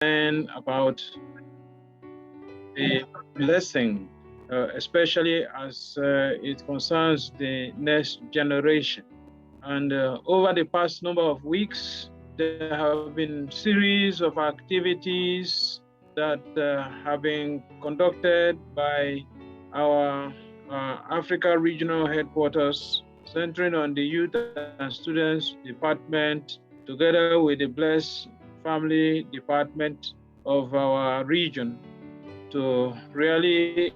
and about the blessing, especially as it concerns the next generation. And over the past number of weeks, there have been series of activities that have been conducted by our Africa Regional Headquarters, centering on the Youth and Students Department, together with the Blessed Family Department of our region, to really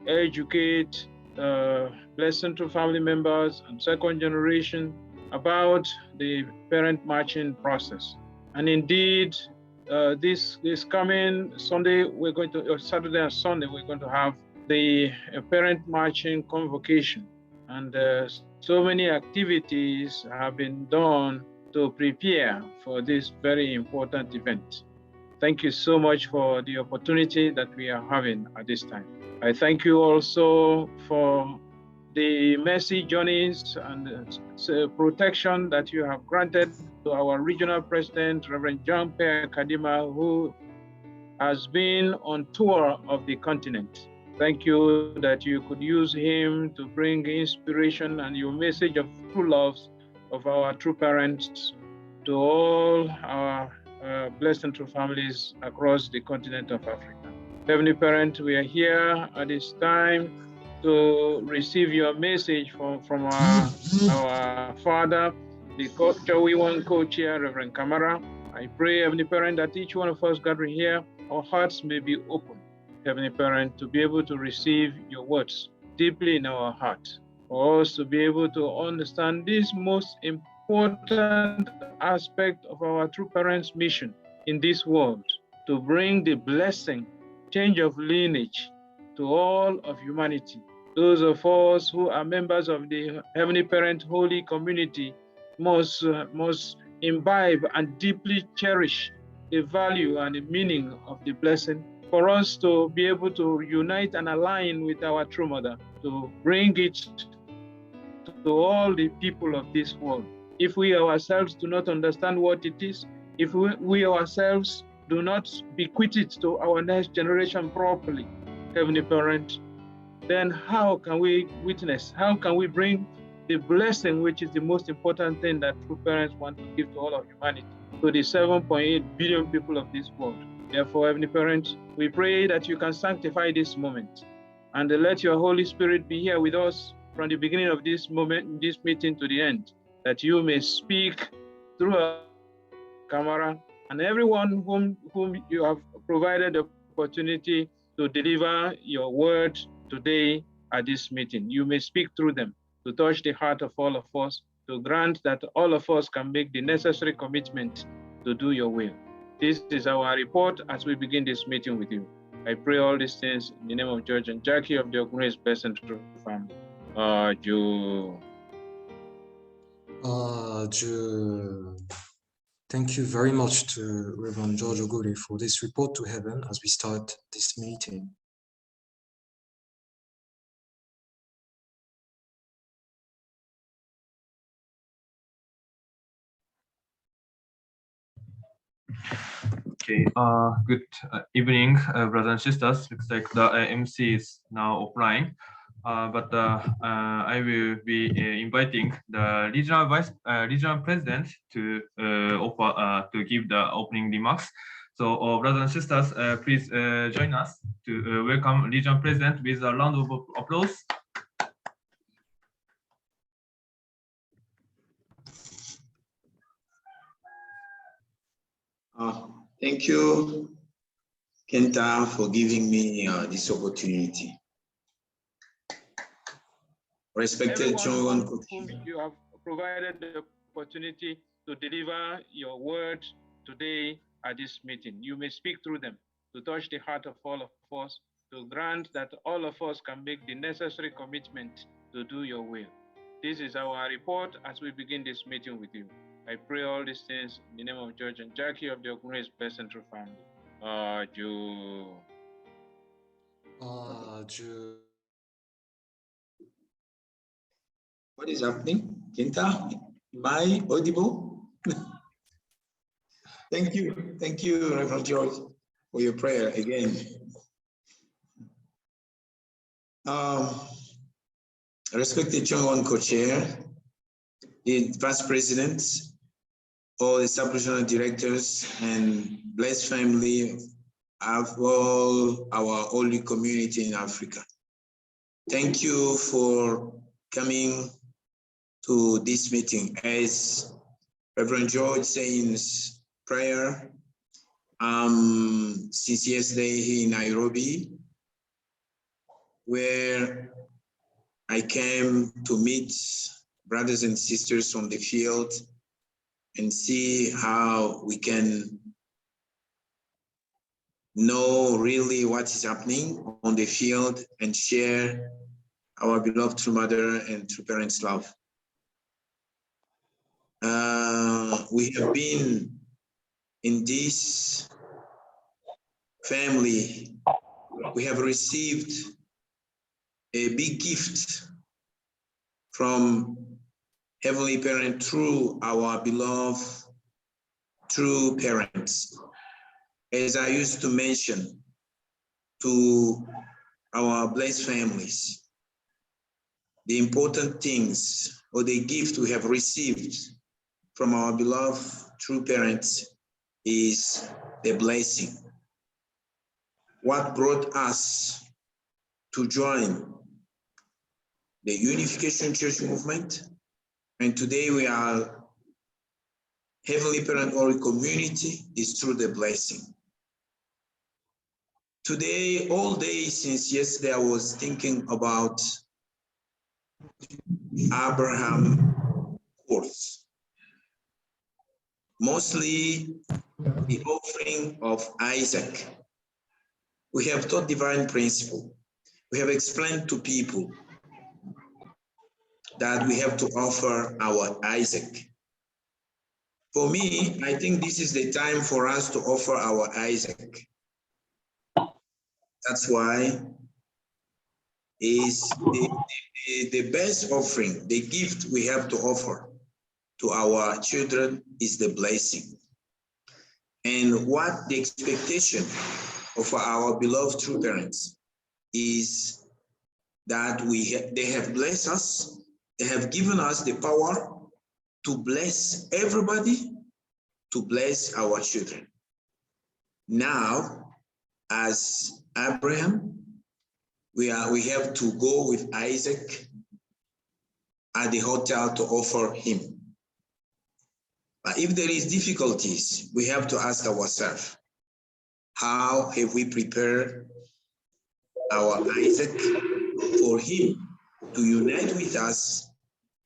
educate Blessed Central family members and second generation about the parent matching process. And indeed, this coming Sunday, we're going to, Saturday and Sunday, we're going to have the parent matching convocation. And so many activities have been done to prepare for this very important event. Thank you so much for the opportunity that we are having at this time. I thank you also for the mercy journeys and protection that you have granted to our regional president, Reverend John Pierre Kadima, who has been on tour of the continent. Thank you that you could use him to bring inspiration and your message of true love of our true parents to all our blessed and true families across the continent of Africa. Heavenly Parent, we are here at this time to receive your message from our Father, the Joey One co-chair, Reverend Kamara. I pray, Heavenly Parent, that each one of us gathering here, our hearts may be open, Heavenly Parent, to be able to receive your words deeply in our heart, for us to be able to understand this most important aspect of our true parents' mission in this world, to bring the blessing, change of lineage to all of humanity. Those of us who are members of the Heavenly Parent Holy Community must imbibe and deeply cherish the value and the meaning of the blessing, for us to be able to unite and align with our true mother, to bring it to all the people of this world. If we ourselves do not understand what it is, if we ourselves do not bequeath it to our next generation properly, Heavenly Parent, then how can we witness? How can we bring the blessing, which is the most important thing that true parents want to give to all of humanity, to the 7.8 billion people of this world? Therefore, Heavenly Parent, we pray that you can sanctify this moment and let your Holy Spirit be here with us from the beginning of this moment, this meeting to the end, that you may speak through our camera and everyone whom you have provided the opportunity to deliver your word today at this meeting. You may speak through them to touch the heart of all of us, to grant that all of us can make the necessary commitment to do your will. This is our report as we begin this meeting with you. I pray all these things in the name of George and Jackie of the Ogun's Blessed and True Family. Thank you very much to Reverend George Oguri for this report to heaven as we start this meeting. Okay, good evening, brothers and sisters. Looks like the MC is now offline, but I will be inviting the regional president to offer to give the opening remarks. So, brothers and sisters, please join us to welcome regional president with a round of applause. Thank you, Kenta, for giving me this opportunity. Respected John, whom you have provided the opportunity to deliver your word today at this meeting. You may speak through them to touch the heart of all of us, to grant that all of us can make the necessary commitment to do your will. This is our report as we begin this meeting with you. I pray all these things in the name of George and Jackie of the Ogun's Blessed and True Family. What is happening? Kenta, am I audible? Thank you, Reverend George, for your prayer again. Respected Chongwon co-chair, the vice president, all the sub-regional directors, and blessed family of all our holy community in Africa. Thank you for coming to this meeting. As Reverend George said in his prayer, since yesterday here in Nairobi, where I came to meet brothers and sisters on the field and see how we can know really what is happening on the field and share our beloved true mother and true parents' love. We have been in this family, we have received a big gift from Heavenly Parent through our beloved true parents. As I used to mention to our blessed families, the important things or the gift we have received from our beloved true parents is the blessing. What brought us to join the Unification Church movement, and today we are Heavenly Parent Holy Community, is through the blessing. Today, all day since yesterday, I was thinking about Abraham course, mostly the offering of Isaac. We have taught divine principle. We have explained to people that we have to offer our Isaac. For me, I think this is the time for us to offer our Isaac. That's why is the best offering, the gift we have to offer to our children is the blessing. And what the expectation of our beloved true parents is that they have blessed us, they have given us the power to bless everybody, to bless our children. Now, as Abraham, we have to go with Isaac at the hotel to offer him. But if there is difficulties, we have to ask ourselves, how have we prepared our Isaac for him to unite with us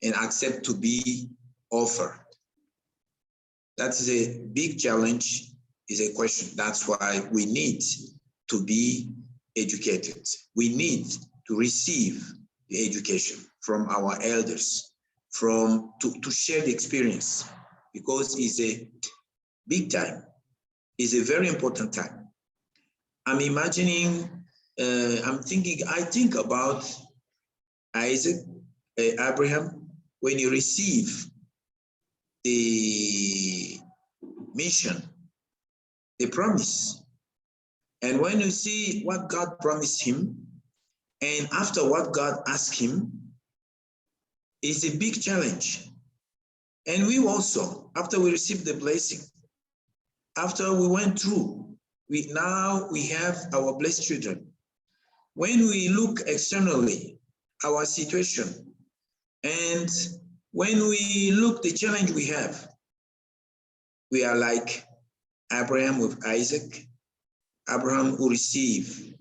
and accept to be offered? That's a big challenge, is a question. That's why we need to be educated. We need to receive the education from our elders, to share the experience, because it's a big time. It's a very important time. I'm imagining, I think about Isaac, Abraham, when he received the mission, the promise. And when you see what God promised him, and after what God asked him, is a big challenge. And we also, after we received the blessing, after we went through, now we have our blessed children. When we look externally, our situation, and when we look the challenge we have, we are like Abraham with Isaac. Abraham will receive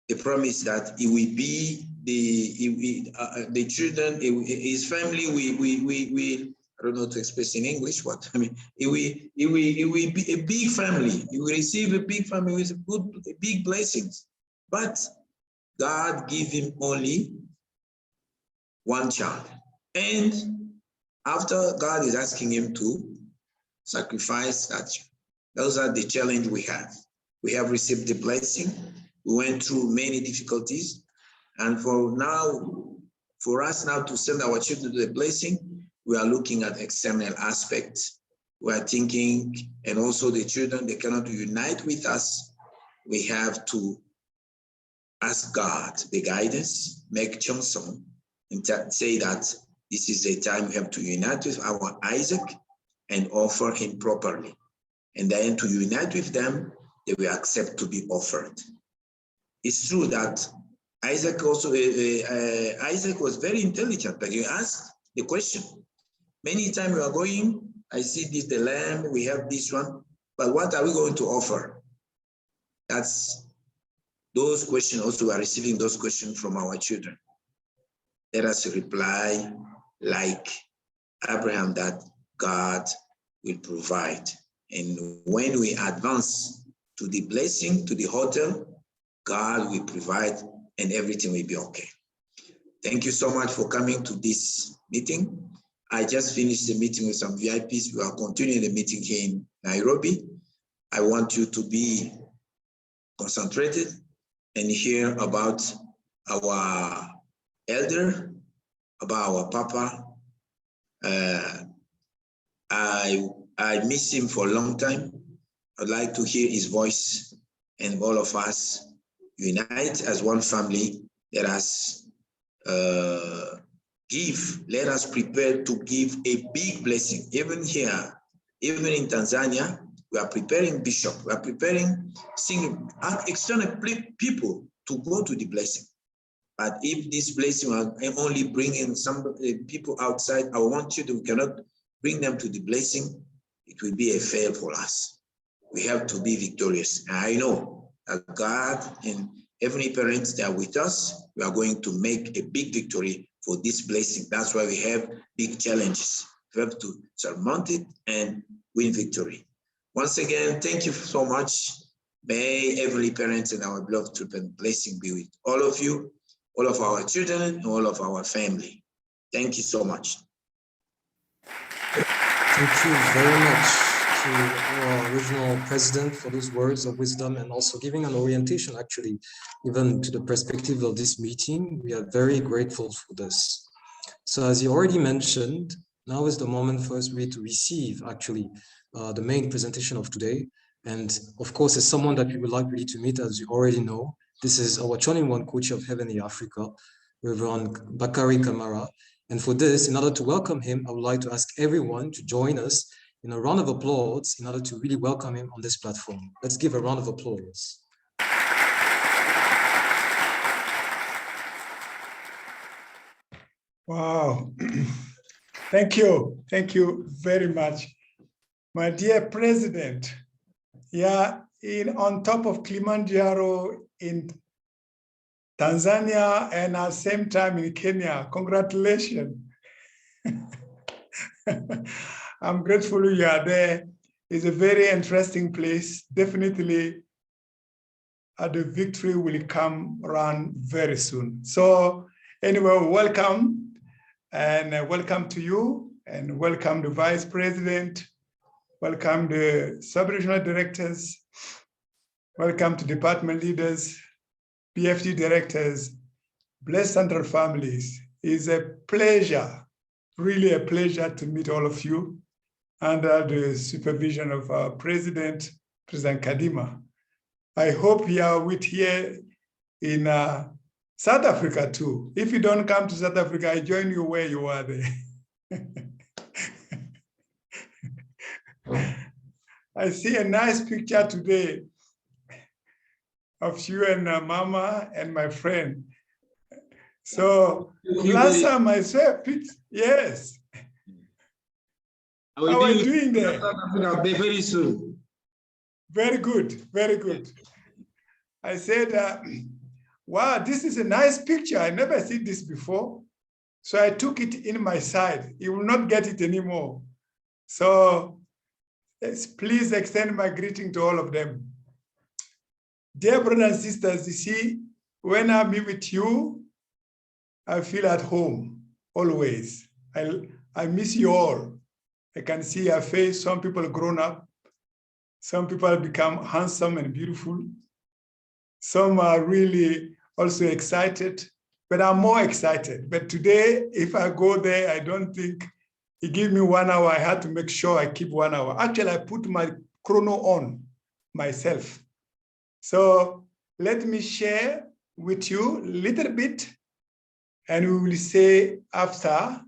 the promise that he will be the children, his family. We I don't know how to express in English what I mean. It will be a big family. He will receive a big family with big blessings. But God gave him only one child, and after God is asking him to sacrifice that child. Those are the challenge we have. We have received the blessing. We went through many difficulties. And for us now to send our children to the blessing, we are looking at external aspects. we are thinking, and also the children, they cannot unite with us. We have to ask God the guidance, make Cheongsong, and say that this is the time we have to unite with our Isaac and offer him properly. And then to unite with them, they will accept to be offered. It's true that Isaac also, Isaac was very intelligent, but you asked the question. Many times we are going, I see this, the lamb, we have this one, but what are we going to offer? That's those questions also, we are receiving those questions from our children. Let us reply like Abraham, that God will provide. And when we advance to the blessing, to the hotel, God will provide and everything will be okay. Thank you so much for coming to this meeting. I just finished the meeting with some VIPs. We are continuing the meeting here in Nairobi. I want you to be concentrated and hear about our elder, about our Papa. I miss him for a long time. I'd like to hear his voice and all of us unite as one family. Let us let us prepare to give a big blessing. Even here, even in Tanzania, we are preparing bishop, we are preparing external people to go to the blessing. But if this blessing are only bringing some people outside, I want you to, we cannot bring them to the blessing, it will be a fail for us. We have to be victorious. And I know that God and heavenly parents, they are with us. We are going to make a big victory for this blessing. That's why we have big challenges. We have to surmount it and win victory. Once again, thank you so much. May heavenly parents and our beloved children blessing be with all of you, all of our children, and all of our family. Thank you so much. Thank you very much to our original president for those words of wisdom and also giving an orientation, actually, even to the perspective of this meeting. We are very grateful for this. So as you already mentioned, now is the moment for us really to receive actually the main presentation of today. And of course, as someone that we would like really to meet, as you already know, this is our Choniwan co-chair of Heavenly Africa, Reverend Bakari Kamara. And for this, in order to welcome him, I would like to ask everyone to join us in a round of applause in order to really welcome him on this platform. Let's give a round of applause. Wow. Thank you. Thank you very much. My dear President, yeah, on top of Kilimanjaro in Tanzania and at the same time in Kenya, congratulations. I'm grateful you are there. It's a very interesting place. Definitely the victory will come around very soon. So anyway, welcome and welcome to you and welcome the Vice President. Welcome the sub-regional directors. Welcome to department leaders, PFD directors, blessed central families. It's a pleasure, really a pleasure to meet all of you under the supervision of our President, President Kadima. I hope you are with here in South Africa too. If you don't come to South Africa, I join you where you are there. I see a nice picture today of you and Mama and my friend. So last time I saw a picture, yes. How are you doing there? Very soon. Very good, very good. I said, wow, this is a nice picture. I never seen this before. So I took it in my side. You will not get it anymore. So please extend my greeting to all of them. Dear brothers and sisters, you see, when I meet with you, I feel at home, always. I miss you all. I can see your face. Some people grown up. Some people have become handsome and beautiful. Some are really also excited, but I'm more excited. But today, if I go there, I don't think He gave me 1 hour. I had to make sure I keep 1 hour. Actually, I put my chrono on myself. So let me share with you a little bit, and we will say after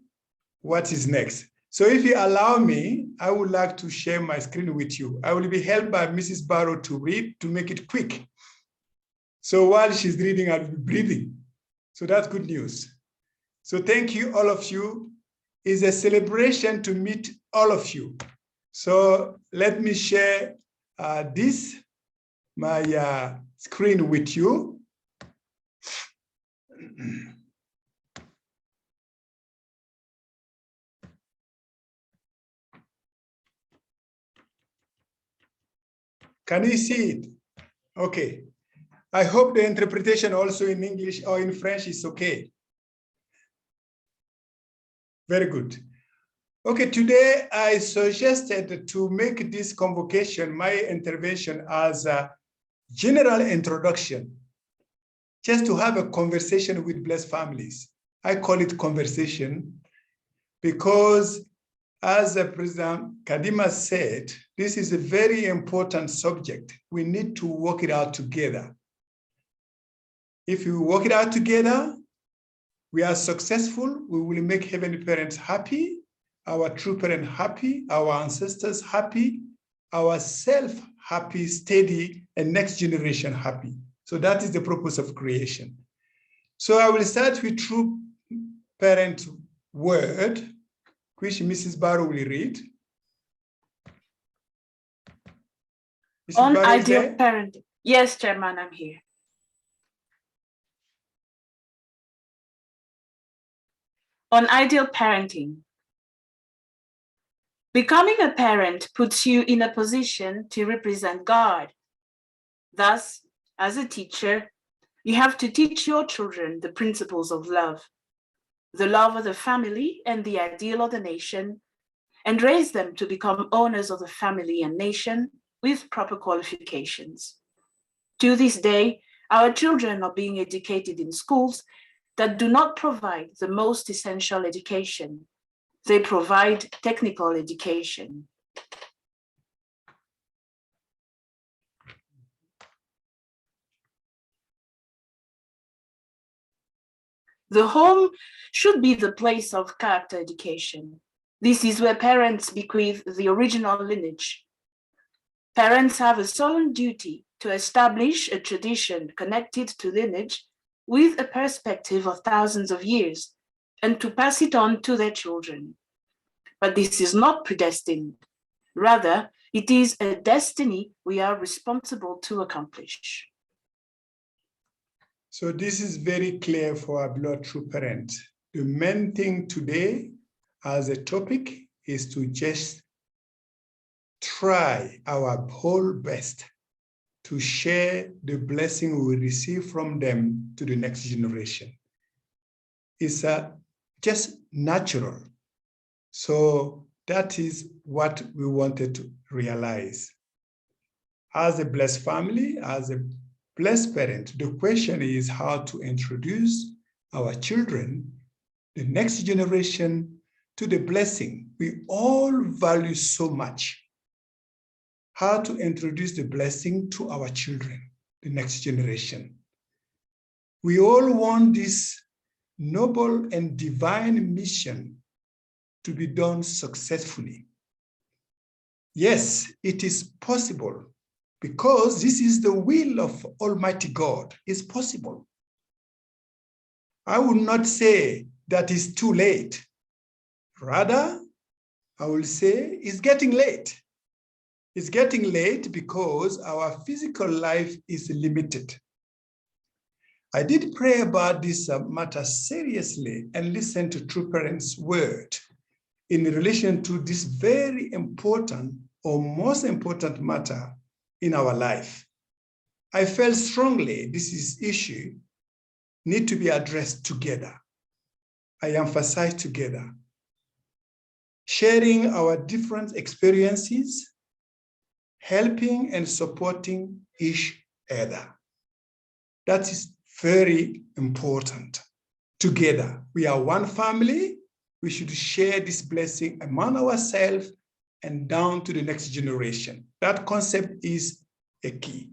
what is next. So if you allow me, I would like to share my screen with you. I will be helped by Mrs. Barrow to read, to make it quick. So while she's reading, I'll be breathing. So that's good news. So thank you, all of you. It's a celebration to meet all of you. So let me share my screen with you. Can you see it? Okay. I hope the interpretation also in English or in French is okay. Very good. Okay, today I suggested to make this convocation, my intervention, as a general introduction, just to have a conversation with blessed families. I call it conversation because, as President Kadima said, this is a very important subject. We need to work it out together. If we work it out together, we are successful. We will make Heavenly Parents happy, our true parent happy, our ancestors happy, ourselves happy, steady, and next generation happy. So that is the purpose of creation. So I will start with true parent word, which Mrs. Barrow will read. Mrs. On Barrow, ideal parenting. Yes, Chairman, I'm here. On ideal parenting. Becoming a parent puts you in a position to represent God. Thus, as a teacher, you have to teach your children the principles of love, the love of the family and the ideal of the nation, and raise them to become owners of the family and nation with proper qualifications. To this day, our children are being educated in schools that do not provide the most essential education. They provide technical education. The home should be the place of character education. This is where parents bequeath the original lineage. Parents have a solemn duty to establish a tradition connected to lineage with a perspective of thousands of years, and to pass it on to their children. But this is not predestined. Rather, it is a destiny we are responsible to accomplish. So this is very clear for our beloved true parents. The main thing today as a topic is to just try our whole best to share the blessing we receive from them to the next generation. It's just natural. So that is what we wanted to realize. As a blessed family, as a blessed parent, the question is how to introduce our children, the next generation, to the blessing we all value so much. How to introduce the blessing to our children, the next generation. We all want this noble and divine mission to be done successfully. Yes, it is possible because this is the will of Almighty God. It's possible. I would not say that it's too late. Rather, I will say it's getting late. It's getting late because our physical life is limited. I did pray about this matter seriously and listen to true parents' word in relation to this very important or most important matter in our life. I felt strongly this issue need to be addressed together. I emphasize together. Sharing our different experiences, helping and supporting each other. That is very important. Together, we are one family. we should share this blessing among ourselves and down to the next generation. That concept is a key.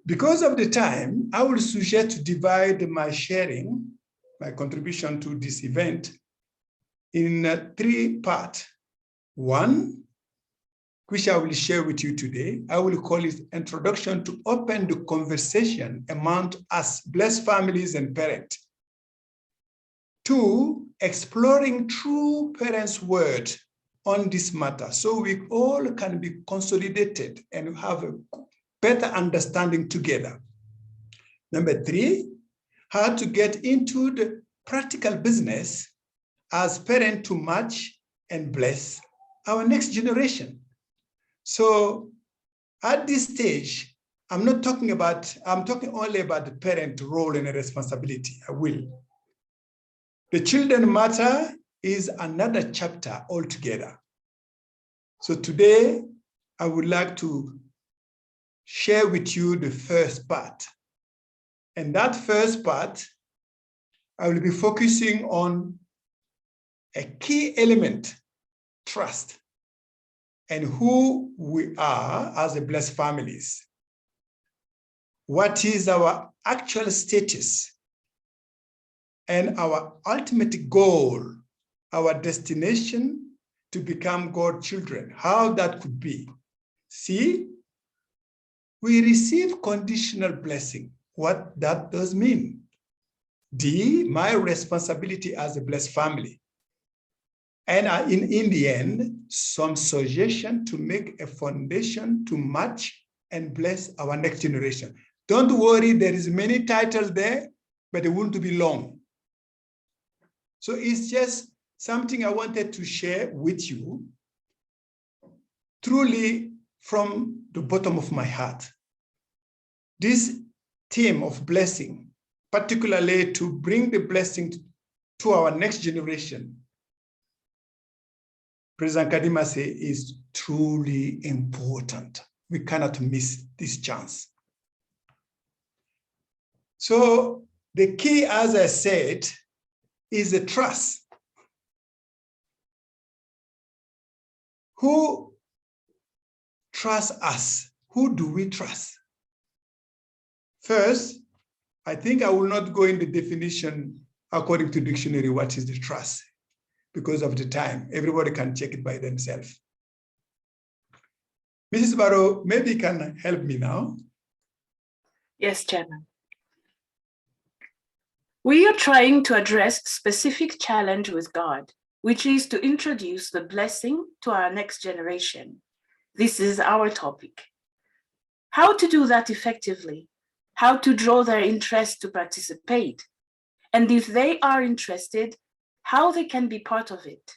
Because of the time, I will suggest to divide my sharing, my contribution to this event, in 3 parts. One, which I will share with you today, I will call it Introduction to Open the Conversation among us blessed families and parents. 2, exploring true parents' word on this matter, so we all can be consolidated and have a better understanding together. Number 3, how to get into the practical business as parents to match and bless our next generation. So at this stage, I'm talking only about the parent role and responsibility. I will. The children matter is another chapter altogether. So today, I would like to share with you the first part. And that first part, I will be focusing on a key element, trust, and who we are as a blessed families. What is our actual status and our ultimate goal, our destination to become God's children, how that could be. C, we receive conditional blessing, what that does mean. D, my responsibility as a blessed family. And in the end, some suggestion to make a foundation to match and bless our next generation. Don't worry, there is many titles there, but it won't be long. So it's just something I wanted to share with you, truly from the bottom of my heart. This theme of blessing, particularly to bring the blessing to our next generation, President Kadima says, is truly important. We cannot miss this chance. So the key, as I said, is the trust. Who trusts us? Who do we trust? First, I think I will not go in the definition according to dictionary, what is the trust, because of the time. Everybody can check it by themselves. Mrs. Barrow, maybe you can help me now. Yes, Chairman. We are trying to address specific challenge with God, which is to introduce the blessing to our next generation. This is our topic. How to do that effectively, how to draw their interest to participate, and if they are interested, how they can be part of it.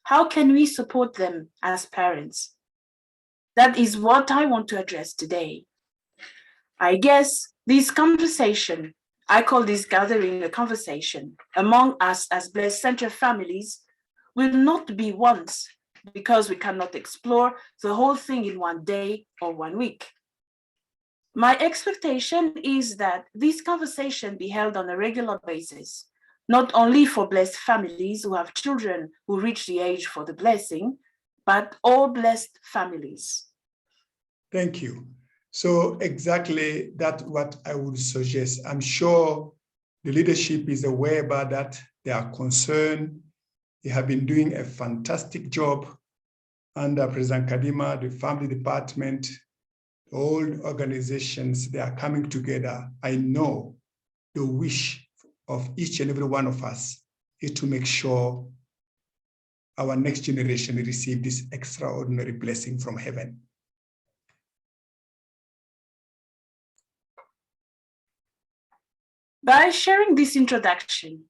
How can we support them as parents? That is what I want to address today. I guess this conversation, I call this gathering a conversation among us as Blessed Center families, will not be once, because we cannot explore the whole thing in one day or 1 week. My expectation is that this conversation be held on a regular basis, not only for blessed families who have children who reach the age for the blessing, but all blessed families. Thank you. So exactly that's what I would suggest. I'm sure the leadership is aware about that. They are concerned. They have been doing a fantastic job under President Kadima, the family department, all organizations, they are coming together. I know the wish of each and every one of us is to make sure our next generation receive this extraordinary blessing from heaven. By sharing this introduction,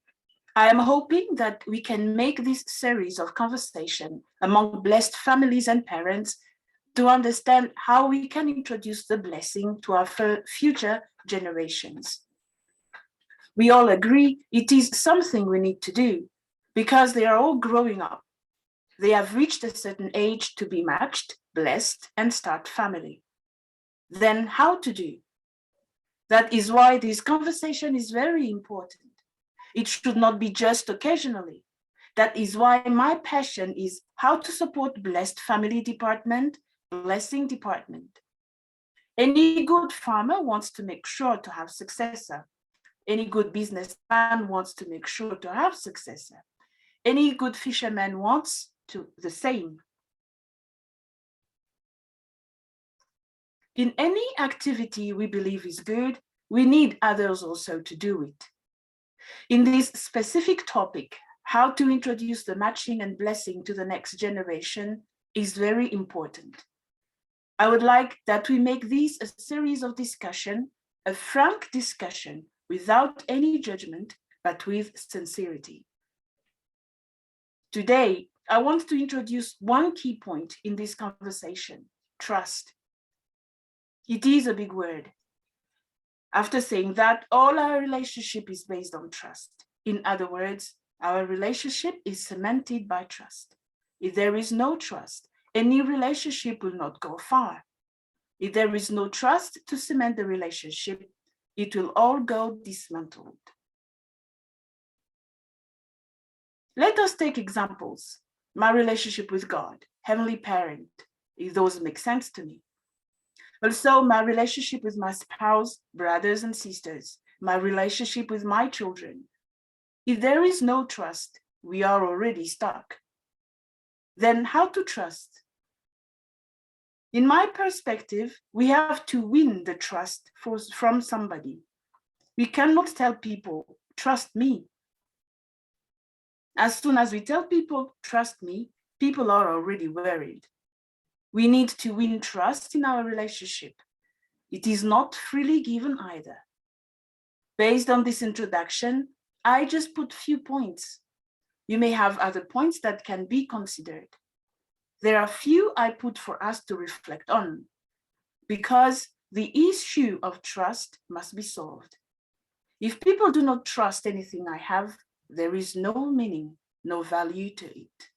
I am hoping that we can make this series of conversation among blessed families and parents to understand how we can introduce the blessing to our future generations. We all agree it is something we need to do because they are all growing up. They have reached a certain age to be matched, blessed, and start family. Then how to do? That is why this conversation is very important. It should not be just occasionally. That is why my passion is how to support Blessed Family Department, Blessing Department. Any good farmer wants to make sure to have successor. Any good businessman wants to make sure to have successor. Any good fisherman wants to the same. In any activity we believe is good, we need others also to do it. In this specific topic, how to introduce the matching and blessing to the next generation is very important. I would like that we make this a series of discussion, a frank discussion without any judgment, but with sincerity. Today, I want to introduce one key point in this conversation: trust. It is a big word. After saying that, all our relationship is based on trust. In other words, our relationship is cemented by trust. If there is no trust, any relationship will not go far. If there is no trust to cement the relationship, it will all go dismantled. Let us take examples. My relationship with God, Heavenly Parent, if those make sense to me. Also, my relationship with my spouse, brothers and sisters, my relationship with my children. If there is no trust, we are already stuck. Then how to trust? In my perspective, we have to win the trust from somebody. We cannot tell people, trust me. As soon as we tell people, trust me, people are already worried. We need to win trust in our relationship. It is not freely given either. Based on this introduction, I just put few points. You may have other points that can be considered. There are few I put for us to reflect on, because the issue of trust must be solved. If people do not trust anything I have, there is no meaning, no value to it.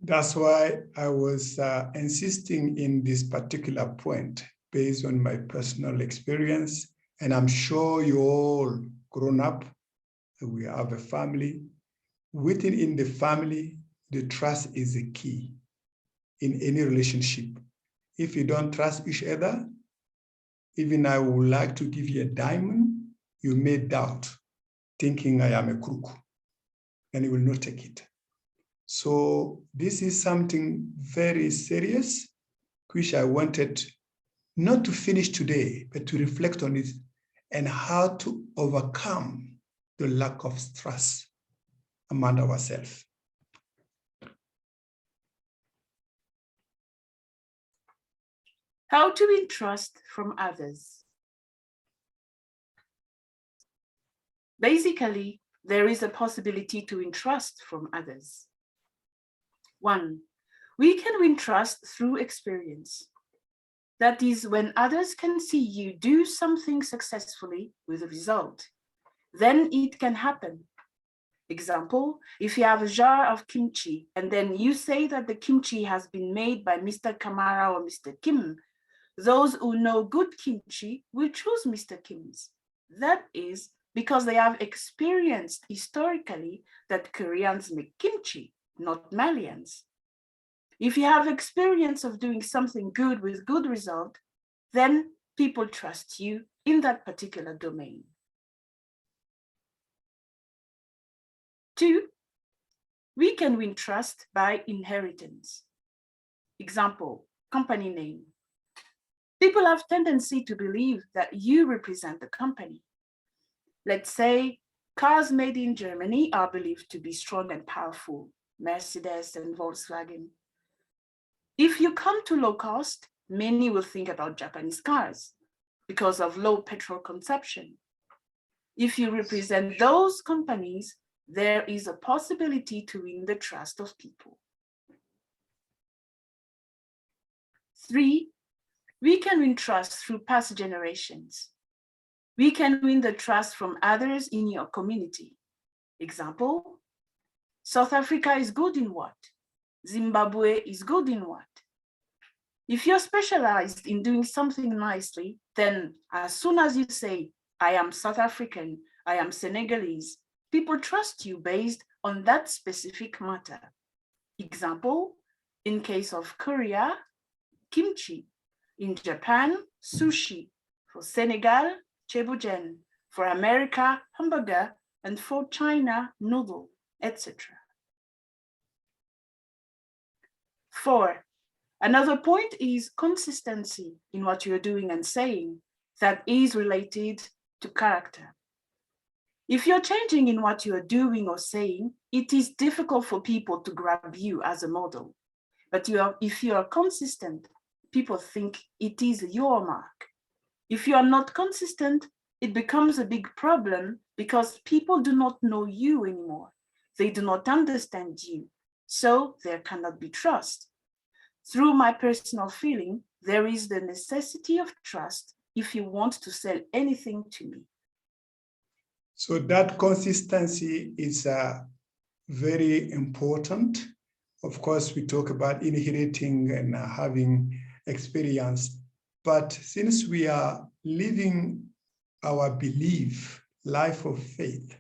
That's why I was insisting in this particular point based on my personal experience. And I'm sure you all grown up, we have a family. Within the family, the trust is the key in any relationship. If you don't trust each other, even I would like to give you a diamond, you may doubt, thinking I am a crook, and you will not take it. So this is something very serious, which I wanted not to finish today, but to reflect on it and how to overcome the lack of trust among ourselves. How to win trust from others. Basically, there is a possibility to win trust from others. 1, we can win trust through experience. That is, when others can see you do something successfully with a result, then it can happen. Example, if you have a jar of kimchi and then you say that the kimchi has been made by Mr. Kamara or Mr. Kim, those who know good kimchi will choose Mr. Kim's. That is because they have experienced historically that Koreans make kimchi, not Malians. If you have experience of doing something good with good result, then people trust you in that particular domain. 2, we can win trust by inheritance. Example, company name. People have tendency to believe that you represent the company. Let's say cars made in Germany are believed to be strong and powerful, Mercedes and Volkswagen. If you come to low cost, many will think about Japanese cars because of low petrol consumption. If you represent those companies, there is a possibility to win the trust of people. 3, we can win trust through past generations. We can win the trust from others in your community. Example, South Africa is good in what? Zimbabwe is good in what? If you're specialized in doing something nicely, then as soon as you say, I am South African, I am Senegalese. People trust you based on that specific matter. Example, in case of Korea, kimchi. In Japan, sushi. For Senegal, chebojen. For America, hamburger. And for China, noodle, etc. 4. Another point is consistency in what you're doing and saying that is related to character. If you're changing in what you're doing or saying, it is difficult for people to grab you as a model. But if you are consistent, people think it is your mark. If you are not consistent, it becomes a big problem because people do not know you anymore. They do not understand you, so there cannot be trust. Through my personal feeling, there is the necessity of trust if you want to sell anything to me. So that consistency is very important. Of course, we talk about inheriting and having experience, but since we are living our belief, life of faith,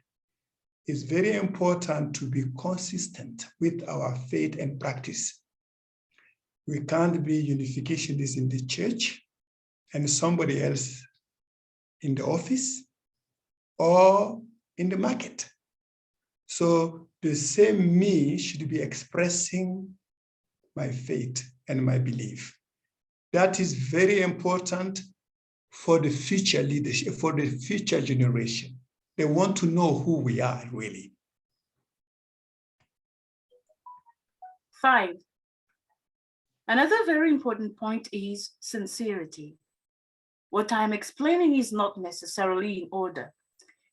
it's very important to be consistent with our faith and practice. We can't be unificationists in the church and somebody else in the office or in the market. So the same me should be expressing my faith and my belief. That is very important for the future leadership, for the future generation. They want to know who we are really. 5. Another very important point is sincerity. What I'm explaining is not necessarily in order.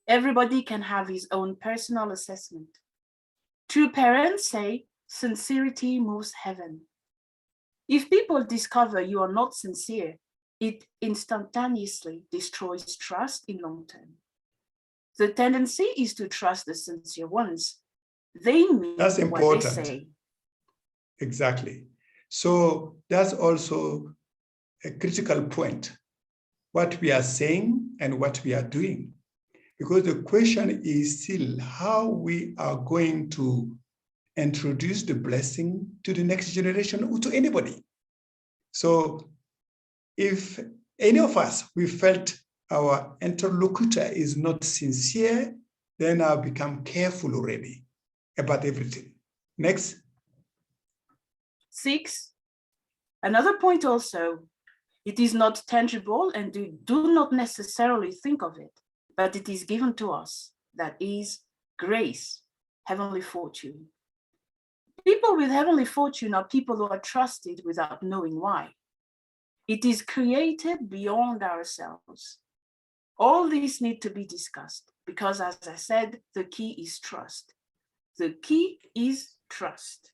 Everybody can have his own personal assessment. True parents say sincerity moves heaven. If people discover you are not sincere, it instantaneously destroys trust in long term. The tendency is to trust the sincere ones. They mean That's important. what they say. Exactly. So that's also a critical point, what we are saying and what we are doing. Because the question is still how we are going to introduce the blessing to the next generation or to anybody. So if any of us, we felt our interlocutor is not sincere, then I'll become careful already about everything. Next. 6. Another point also, it is not tangible and we do not necessarily think of it, but it is given to us. That is grace, heavenly fortune. People with heavenly fortune are people who are trusted without knowing why. It is created beyond ourselves. All these need to be discussed because, as I said, the key is trust. The key is trust.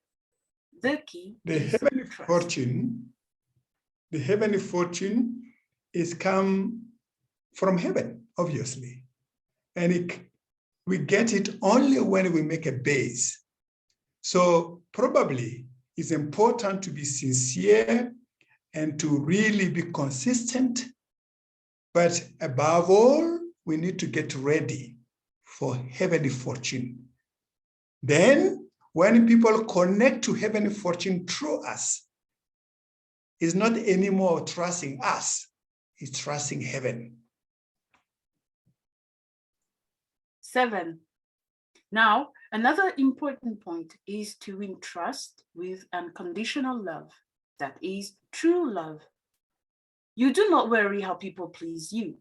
The key is heavenly trust. fortune, the heavenly fortune is come from heaven, obviously. And we get it only when we make a base. So probably it's important to be sincere and to really be consistent. But above all, we need to get ready for heavenly fortune. Then when people connect to heavenly fortune through us, it's not anymore trusting us, it's trusting heaven. 7. Now, another important point is to win trust with unconditional love, that is true love. You do not worry how people please you.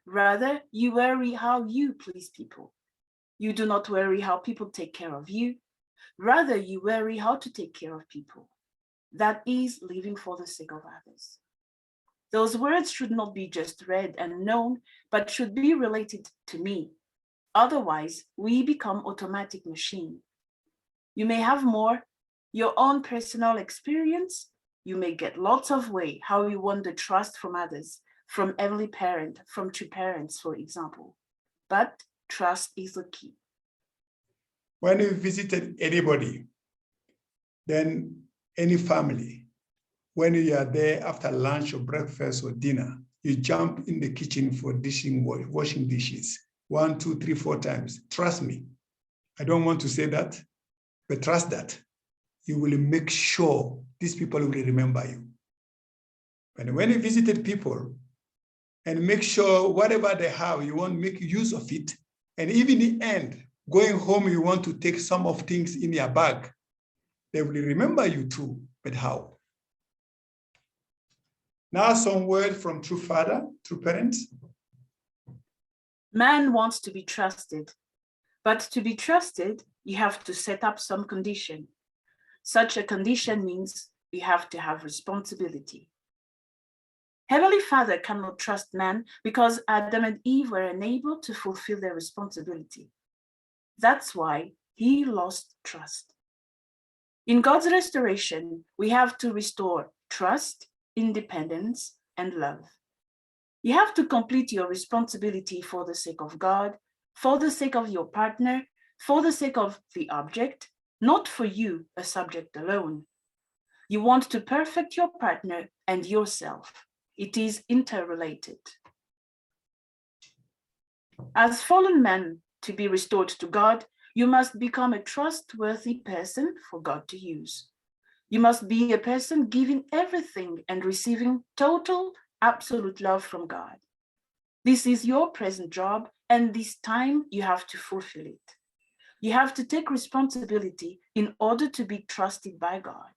Rather, you worry how you please people. You do not worry how people take care of you. Rather, you worry how to take care of people. That is living for the sake of others. Those words should not be just read and known, but should be related to me. Otherwise, we become automatic machine. You may have your own personal experience. You may get lots of way how you want the trust from others, from heavenly parent, from true parents, for example. But trust is the key. When you visited anybody, then any family, when you are there after lunch or breakfast or dinner, you jump in the kitchen for washing dishes. 1, 2, 3, 4 times. Trust me. I don't want to say that, but trust that. You will make sure these people will remember you. And when you visited people, and make sure whatever they have, you want to make use of it. And even in the end, going home, you want to take some of things in your bag. They will remember you too, but how? Now some word from true father, true parents. Man wants to be trusted, but to be trusted, you have to set up some condition. Such a condition means you have to have responsibility. Heavenly Father cannot trust man because Adam and Eve were unable to fulfill their responsibility. That's why he lost trust. In God's restoration, we have to restore trust, independence, and love. You have to complete your responsibility for the sake of God, for the sake of your partner, for the sake of the object, not for you, a subject alone. You want to perfect your partner and yourself. It is interrelated. As fallen man, to be restored to God, you must become a trustworthy person for God to use. You must be a person giving everything and receiving total, absolute love from God. This is your present job, and this time you have to fulfill it. You have to take responsibility in order to be trusted by God.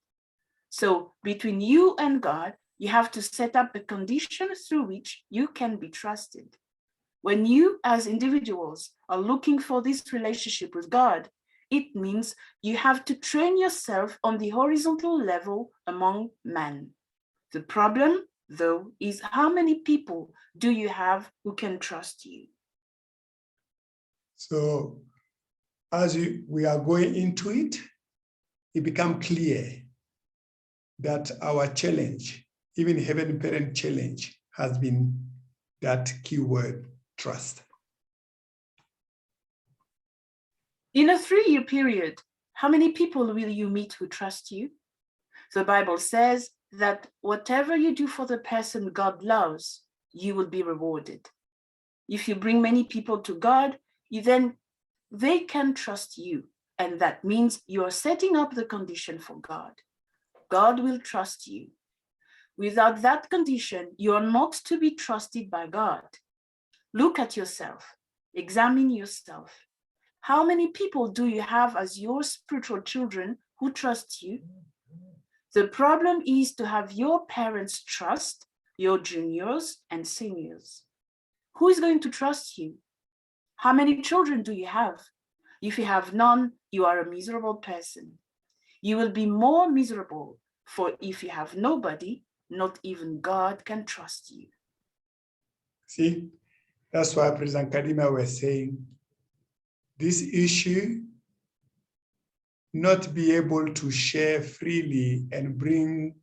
So between you and God, you have to set up a condition through which you can be trusted. When you as individuals are looking for this relationship with God, it means you have to train yourself on the horizontal level among men. The problem, though, is how many people do you have who can trust you? So as we are going into it, it becomes clear that our challenge, even Heavenly Parent challenge, has been that keyword, trust. In a 3-year period, how many people will you meet who trust you? The Bible says that whatever you do for the person God loves, you will be rewarded. If you bring many people to God, then they can trust you. And that means you are setting up the condition for God. God will trust you. Without that condition, you are not to be trusted by God. Look at yourself. Examine yourself. How many people do you have as your spiritual children who trust you? The problem is to have your parents trust your juniors and seniors. Who is going to trust you? How many children do you have? If you have none, you are a miserable person. You will be more miserable, for if you have nobody, not even God can trust you. See, that's why President Kadima was saying this issue, not be able to share freely and bring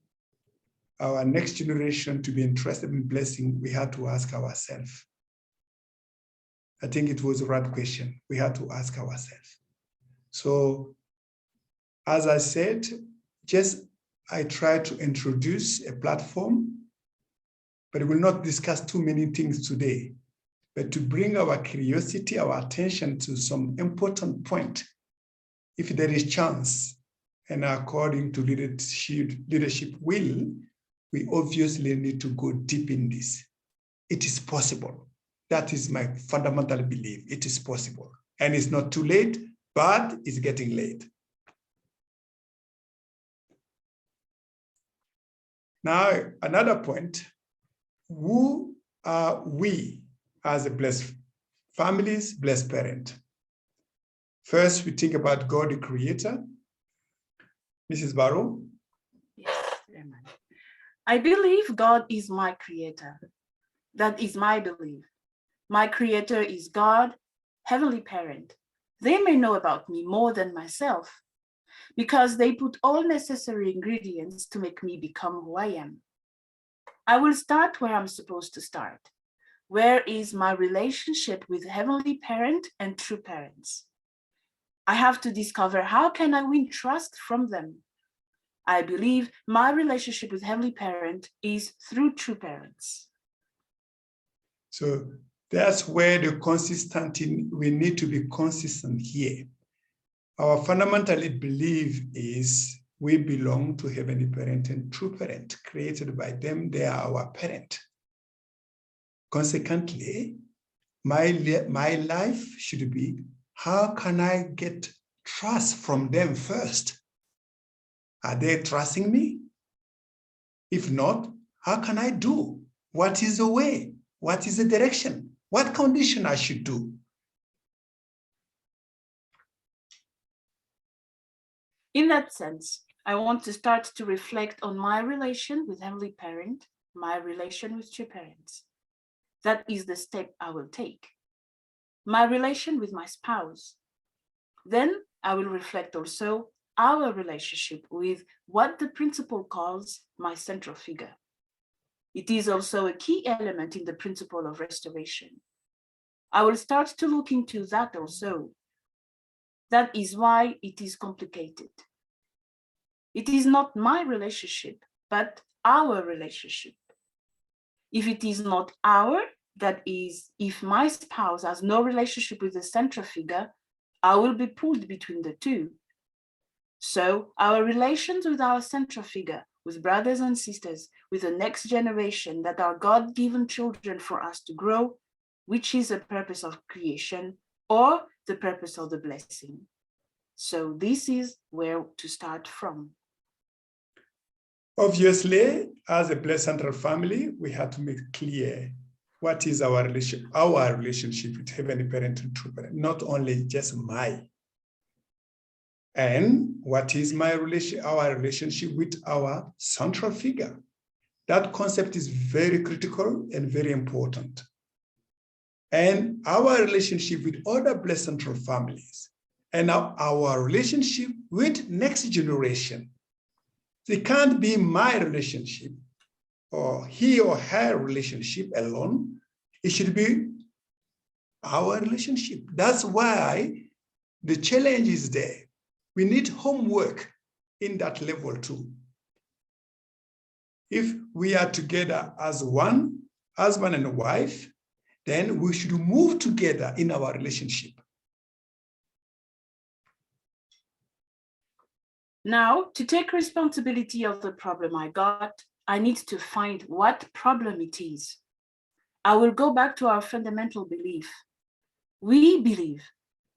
our next generation to be interested in blessing, we had to ask ourselves. I think it was the right question. We had to ask ourselves. So, as I said, I tried to introduce a platform, but we will not discuss too many things today, but to bring our curiosity, our attention to some important point. If there is chance, and according to leadership will, we obviously need to go deep in this. It is possible. That is my fundamental belief. It is possible. And it's not too late, but it's getting late. Now, another point, who are we as a blessed families, blessed parent? First, we think about God, the creator. Mrs. Barrow. Yes, amen. I believe God is my creator. That is my belief. My creator is God, heavenly parent. They may know about me more than myself because they put all necessary ingredients to make me become who I am. I will start where I'm supposed to start. Where is my relationship with heavenly parent and true parents? I have to discover how can I win trust from them. I believe my relationship with heavenly parent is through true parents. So That's where we need to be consistent here. Our fundamental belief is we belong to Heavenly Parent and true parent, created by them. They are our parent. Consequently, my life should be, how can I get trust from them first? Are they trusting me? If not, how can I do? What is the way? What is the direction? What condition I should do? In that sense, I want to start to reflect on my relation with Heavenly Parent, my relation with two parents. That is the step I will take. My relation with my spouse. Then I will reflect also our relationship with what the principle calls my central figure. It is also a key element in the principle of restoration. I will start to look into that also. That is why it is complicated. It is not my relationship, but our relationship. If it is not our, that is, if my spouse has no relationship with the central figure, I will be pulled between the two. So our relations with our central figure, with brothers and sisters, with the next generation that are God-given children for us to grow, which is the purpose of creation or the purpose of the blessing. So this is where to start from. Obviously, as a Blessed Central family, we have to make clear what is our relationship with Heavenly Parent and True Parent, not only just my. And what is our relationship with our central figure? That concept is very critical and very important. And our relationship with other Blessed Central families, and our relationship with next generation. It can't be my relationship or he or her relationship alone. It should be our relationship. That's why the challenge is there. We need homework in that level too. If we are together as one, husband and wife, then we should move together in our relationship. Now, to take responsibility of the problem I got, I need to find what problem it is. I will go back to our fundamental belief. We believe,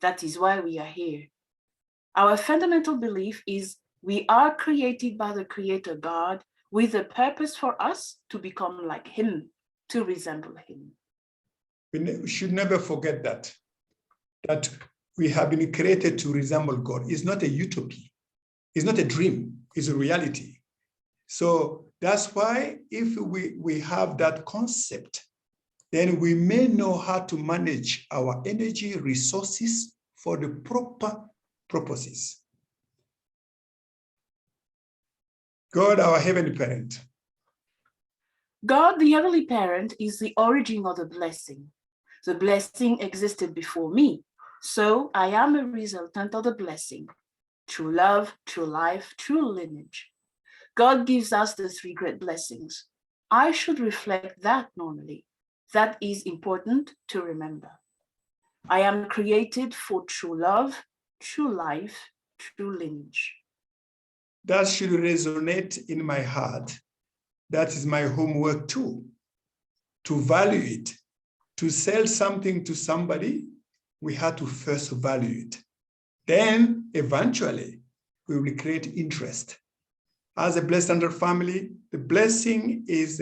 that is why we are here. Our fundamental belief is we are created by the Creator God with a purpose for us to become like Him, to resemble Him. We should never forget that we have been created to resemble God. It's not a utopia. It's not a dream, it's a reality. So that's why if we have that concept, then we may know how to manage our energy resources for the proper purposes. God, our Heavenly Parent. God, the Heavenly Parent, is the origin of the blessing. The blessing existed before me, so I am a resultant of the blessing. True love, true life, true lineage. God gives us the three great blessings. I should reflect that normally. That is important to remember. I am created for true love, true life, true lineage. That should resonate in my heart. That is my homework too. To value it, to sell something to somebody, we have to first value it. Then eventually we will create interest. As a Blessed Central family, the blessing is,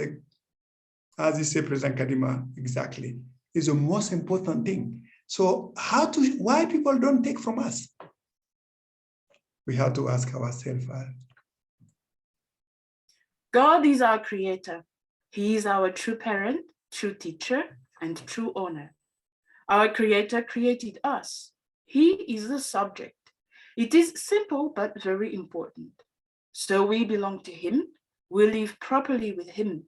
as you say, President Kadima, exactly, is the most important thing. So why people don't take from us? We have to ask ourselves. God is our creator. He is our true parent, true teacher, and true owner. Our creator created us. He is the subject. It is simple, but very important. So we belong to Him. We live properly with Him.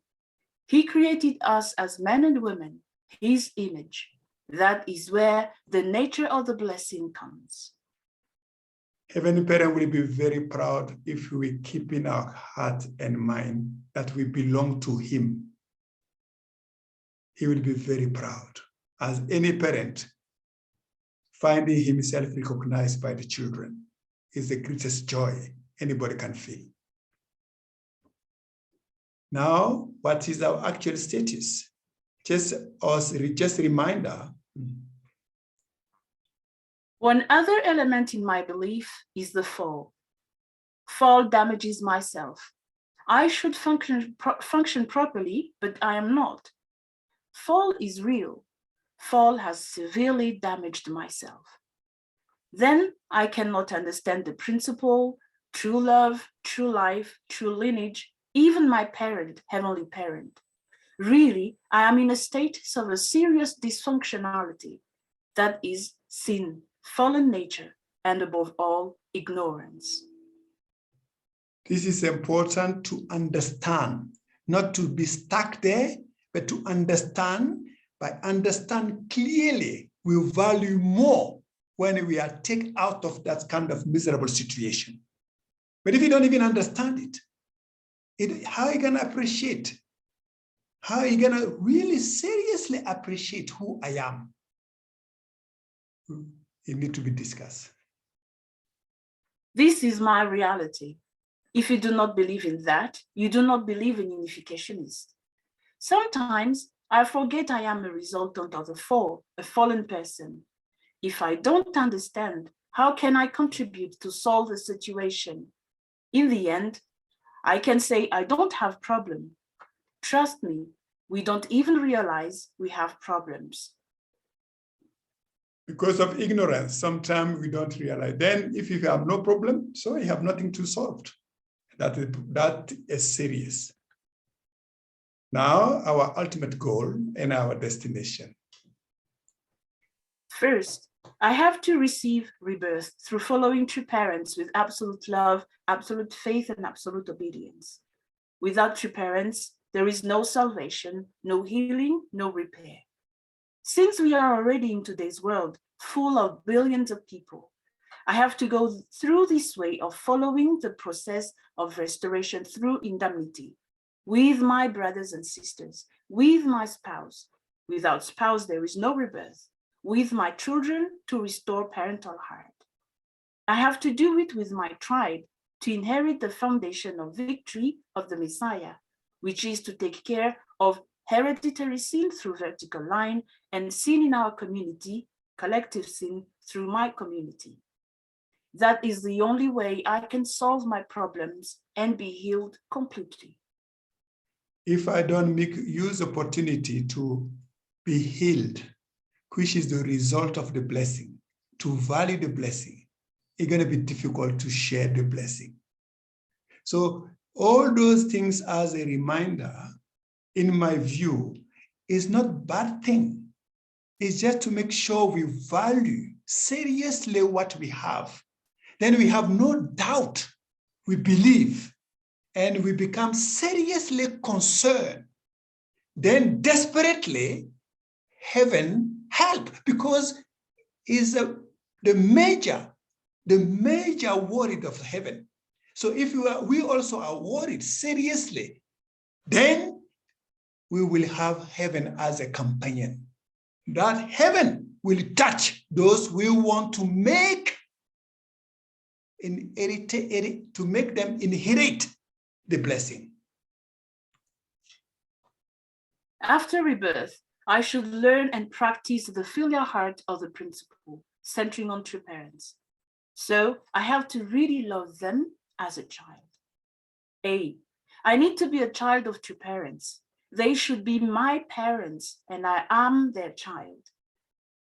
He created us as men and women, His image. That is where the nature of the blessing comes. Heavenly Parent will be very proud if we keep in our heart and mind that we belong to Him. He will be very proud. as any parent, finding himself recognized by the children is the greatest joy anybody can feel. Now, what is our actual status? Just a reminder. One other element in my belief is the fall. Fall damages myself. I should function properly, but I am not. Fall is real. Fall has severely damaged myself. Then I cannot understand the principle, true love, true life, true lineage, even my parent, heavenly parent. Really, I am in a state of a serious dysfunctionality. That is sin, fallen nature, and above all, ignorance. This is important to understand, not to be stuck there, but to understand. By understand clearly, we value more when we are taken out of that kind of miserable situation. But if you don't even understand it, how are you going to appreciate? How are you going to really seriously appreciate who I am? It needs to be discussed. This is my reality. If you do not believe in that, you do not believe in unificationist. Sometimes I forget I am a resultant of the fall, a fallen person. If I don't understand, how can I contribute to solve the situation? In the end, I can say I don't have problem. Trust me, we don't even realize we have problems. Because of ignorance, sometimes we don't realize. Then if you have no problem, so you have nothing to solve. That is serious. Now, our ultimate goal and our destination. First, I have to receive rebirth through following true parents with absolute love, absolute faith, and absolute obedience. Without true parents, there is no salvation, no healing, no repair. Since we are already in today's world, full of billions of people, I have to go through this way of following the process of restoration through indemnity, with my brothers and sisters, with my spouse. Without spouse, there is no rebirth. With my children, to restore parental heart. I have to do it with my tribe to inherit the foundation of victory of the Messiah, which is to take care of hereditary sin through vertical line and sin in our community, collective sin through my community. That is the only way I can solve my problems and be healed completely. If I don't use opportunity to be healed, which is the result of the blessing, to value the blessing, it's going to be difficult to share the blessing. So all those things as a reminder, in my view, is not bad thing. It's just to make sure we value seriously what we have. Then we have no doubt, we believe, and we become seriously concerned. Then desperately, heaven help, because is the major worry of heaven. So if we also are worried seriously, then we will have heaven as a companion. That heaven will touch those we want to make them inherit the blessing. After rebirth, I should learn and practice the filial heart of the principle, centering on true parents. So I have to really love them as a child. A, I need to be a child of true parents. They should be my parents and I am their child.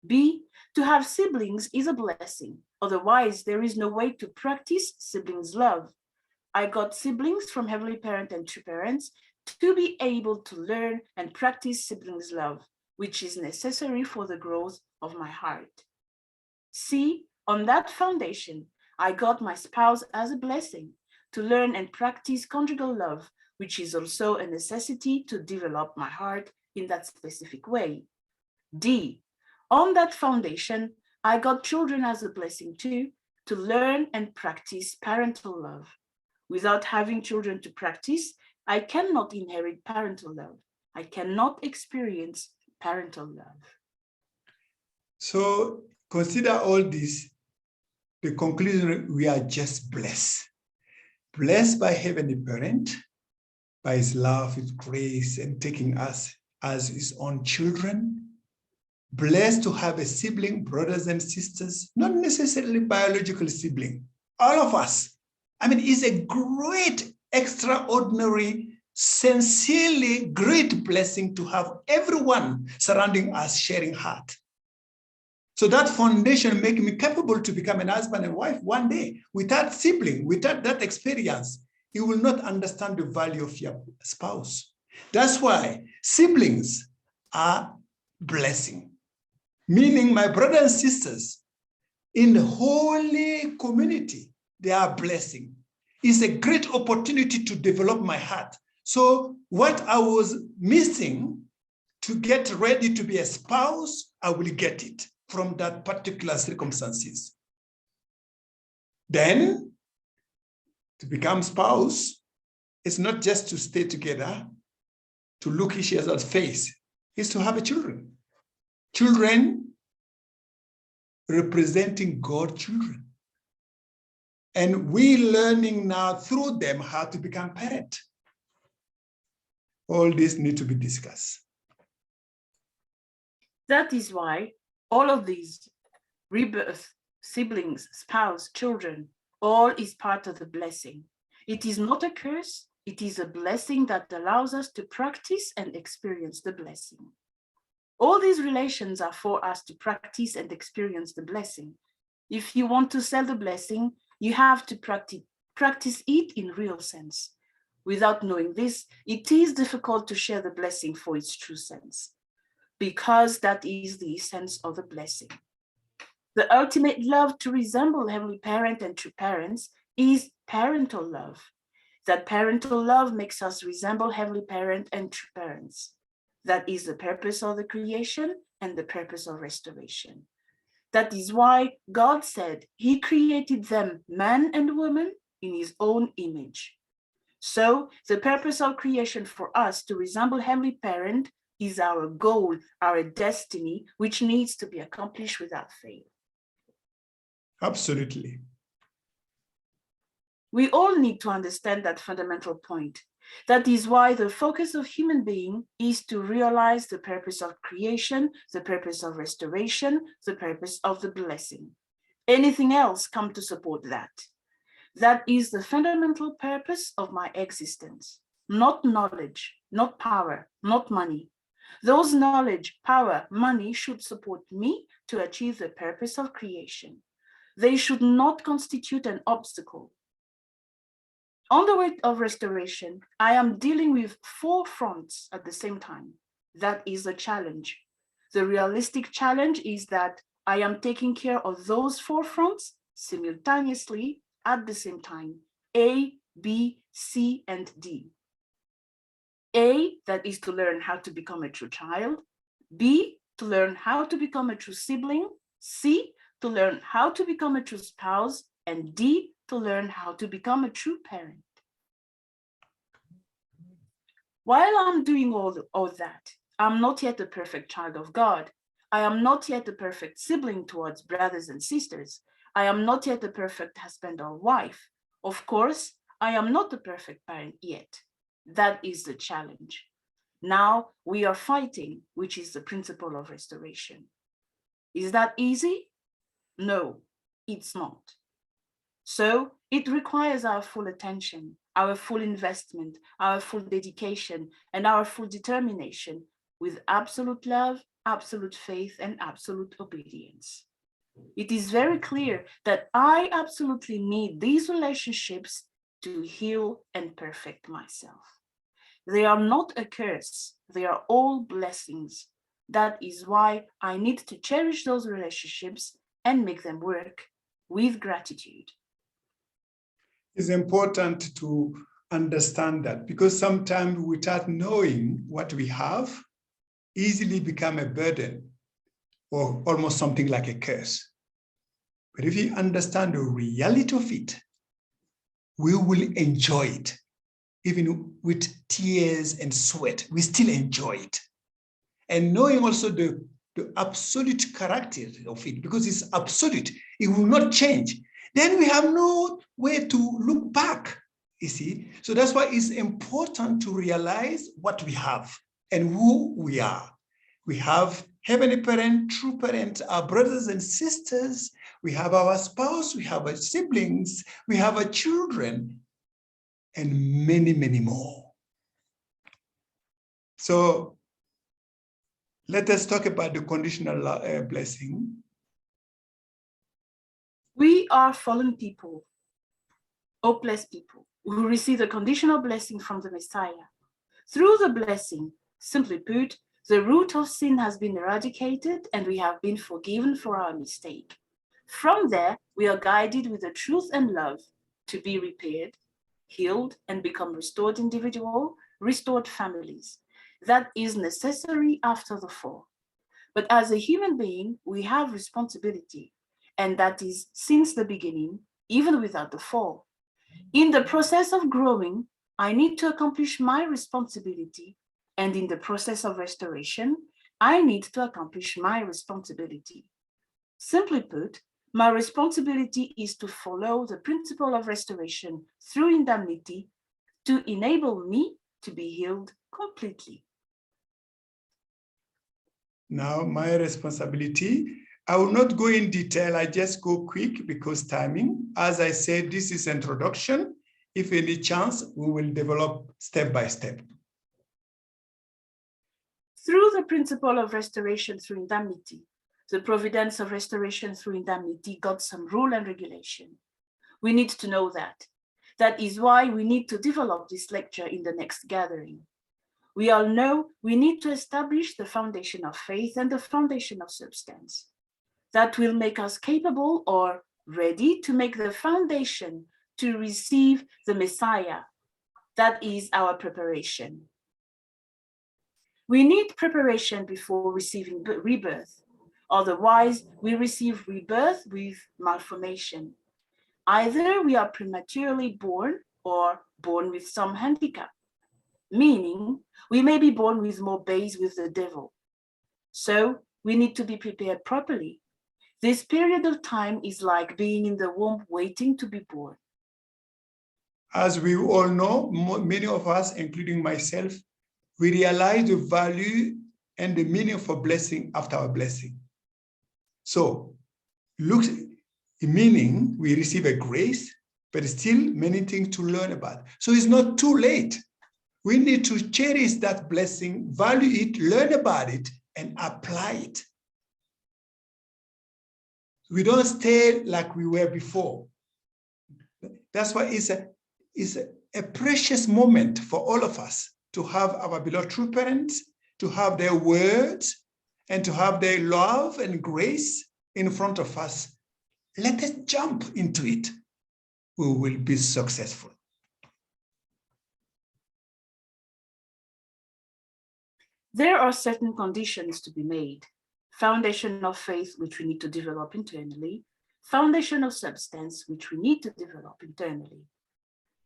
B, to have siblings is a blessing. Otherwise, there is no way to practice siblings' love. I got siblings from heavenly parent and true parents to be able to learn and practice siblings' love, which is necessary for the growth of my heart. C, on that foundation, I got my spouse as a blessing to learn and practice conjugal love, which is also a necessity to develop my heart in that specific way. D, on that foundation, I got children as a blessing too, to learn and practice parental love. Without having children to practice, I cannot inherit parental love. I cannot experience parental love. So consider all this. The conclusion, we are just blessed. Blessed by Heavenly Parent, by His love, His grace, and taking us as His own children. Blessed to have a sibling, brothers and sisters, not necessarily biological sibling, all of us. I mean, it's a great, extraordinary, sincerely great blessing to have everyone surrounding us sharing heart. So that foundation makes me capable to become an husband and wife one day. Without sibling, without that experience, you will not understand the value of your spouse. That's why siblings are blessing, meaning my brothers and sisters in the holy community, they are blessing. It's a great opportunity to develop my heart. So what I was missing to get ready to be a spouse, I will get it from that particular circumstances. Then, to become spouse, it's not just to stay together, to look each other's face, it's to have a children. Children representing God's children. And we learning now through them how to become parent. All this need to be discussed. That is why all of these rebirth, siblings, spouse, children, all is part of the blessing. It is not a curse, it is a blessing that allows us to practice and experience the blessing. All these relations are for us to practice and experience the blessing. If you want to sell the blessing, you have to practice it in real sense. Without knowing this, it is difficult to share the blessing for its true sense, because that is the essence of the blessing. The ultimate love to resemble Heavenly Parent and true parents is parental love. That parental love makes us resemble Heavenly Parent and true parents. That is the purpose of the creation and the purpose of restoration. That is why God said He created them, man and woman, in His own image. So the purpose of creation for us to resemble Heavenly Parent is our goal, our destiny, which needs to be accomplished without fail. Absolutely. We all need to understand that fundamental point. That is why the focus of human being is to realize the purpose of creation, the purpose of restoration, the purpose of the blessing. Anything else comes to support that. That is the fundamental purpose of my existence. Not knowledge, not power, not money. Those knowledge, power, money should support me to achieve the purpose of creation. They should not constitute an obstacle. On the way of restoration, I am dealing with 4 fronts at the same time. That is a challenge. The realistic challenge is that I am taking care of those 4 fronts simultaneously at the same time. A, B, C, and D. A, that is to learn how to become a true child. B, to learn how to become a true sibling. C, to learn how to become a true spouse. And D, to learn how to become a true parent. While I'm doing all that, I'm not yet a perfect child of God. I am not yet a perfect sibling towards brothers and sisters. I am not yet a perfect husband or wife. Of course, I am not a perfect parent yet. That is the challenge. Now we are fighting, which is the principle of restoration. Is that easy? No, it's not. So it requires our full attention, our full investment, our full dedication, and our full determination with absolute love, absolute faith, and absolute obedience. It is very clear that I absolutely need these relationships to heal and perfect myself. They are not a curse, they are all blessings. That is why I need to cherish those relationships and make them work with gratitude. It's important to understand that, because sometimes without knowing what we have, easily become a burden or almost something like a curse. But if you understand the reality of it, we will enjoy it. Even with tears and sweat, we still enjoy it. And knowing also the the absolute character of it, because it's absolute, it will not change, then we have no way to look back, you see. So that's why it's important to realize what we have and who we are. We have heavenly parent, true parent, our brothers and sisters, we have our spouse, we have our siblings, we have our children, and many, many more. So let us talk about the conditional blessing. We are fallen people, hopeless people, who receive a conditional blessing from the Messiah. Through the blessing, simply put, the root of sin has been eradicated and we have been forgiven for our mistake. From there, we are guided with the truth and love to be repaired, healed, and become restored individual, restored families. That is necessary after the fall. But as a human being, we have responsibility, and that is since the beginning, even without the fall. In the process of growing, I need to accomplish my responsibility, and in the process of restoration, I need to accomplish my responsibility. Simply put, my responsibility is to follow the principle of restoration through indemnity to enable me to be healed completely. Now, my responsibility, I will not go in detail, I just go quick because timing. As I said, this is introduction. If any chance, we will develop step by step. Through the principle of restoration through indemnity, the providence of restoration through indemnity got some rule and regulation. We need to know that. That is why we need to develop this lecture in the next gathering. We all know we need to establish the foundation of faith and the foundation of substance. That will make us capable or ready to make the foundation to receive the Messiah. That is our preparation. We need preparation before receiving rebirth. Otherwise, we receive rebirth with malformation. Either we are prematurely born or born with some handicap, meaning we may be born with more base with the devil. So we need to be prepared properly. This period of time is like being in the womb waiting to be born. As we all know, many of us, including myself, we realize the value and the meaning of a blessing after a blessing. So, look, meaning we receive a grace, but still many things to learn about. So it's not too late. We need to cherish that blessing, value it, learn about it, and apply it. We don't stay like we were before. That's why it's a precious moment for all of us to have our beloved true parents, to have their words, and to have their love and grace in front of us. Let us jump into it. We will be successful. There are certain conditions to be made. Foundation of faith, which we need to develop internally. Foundation of substance, which we need to develop internally.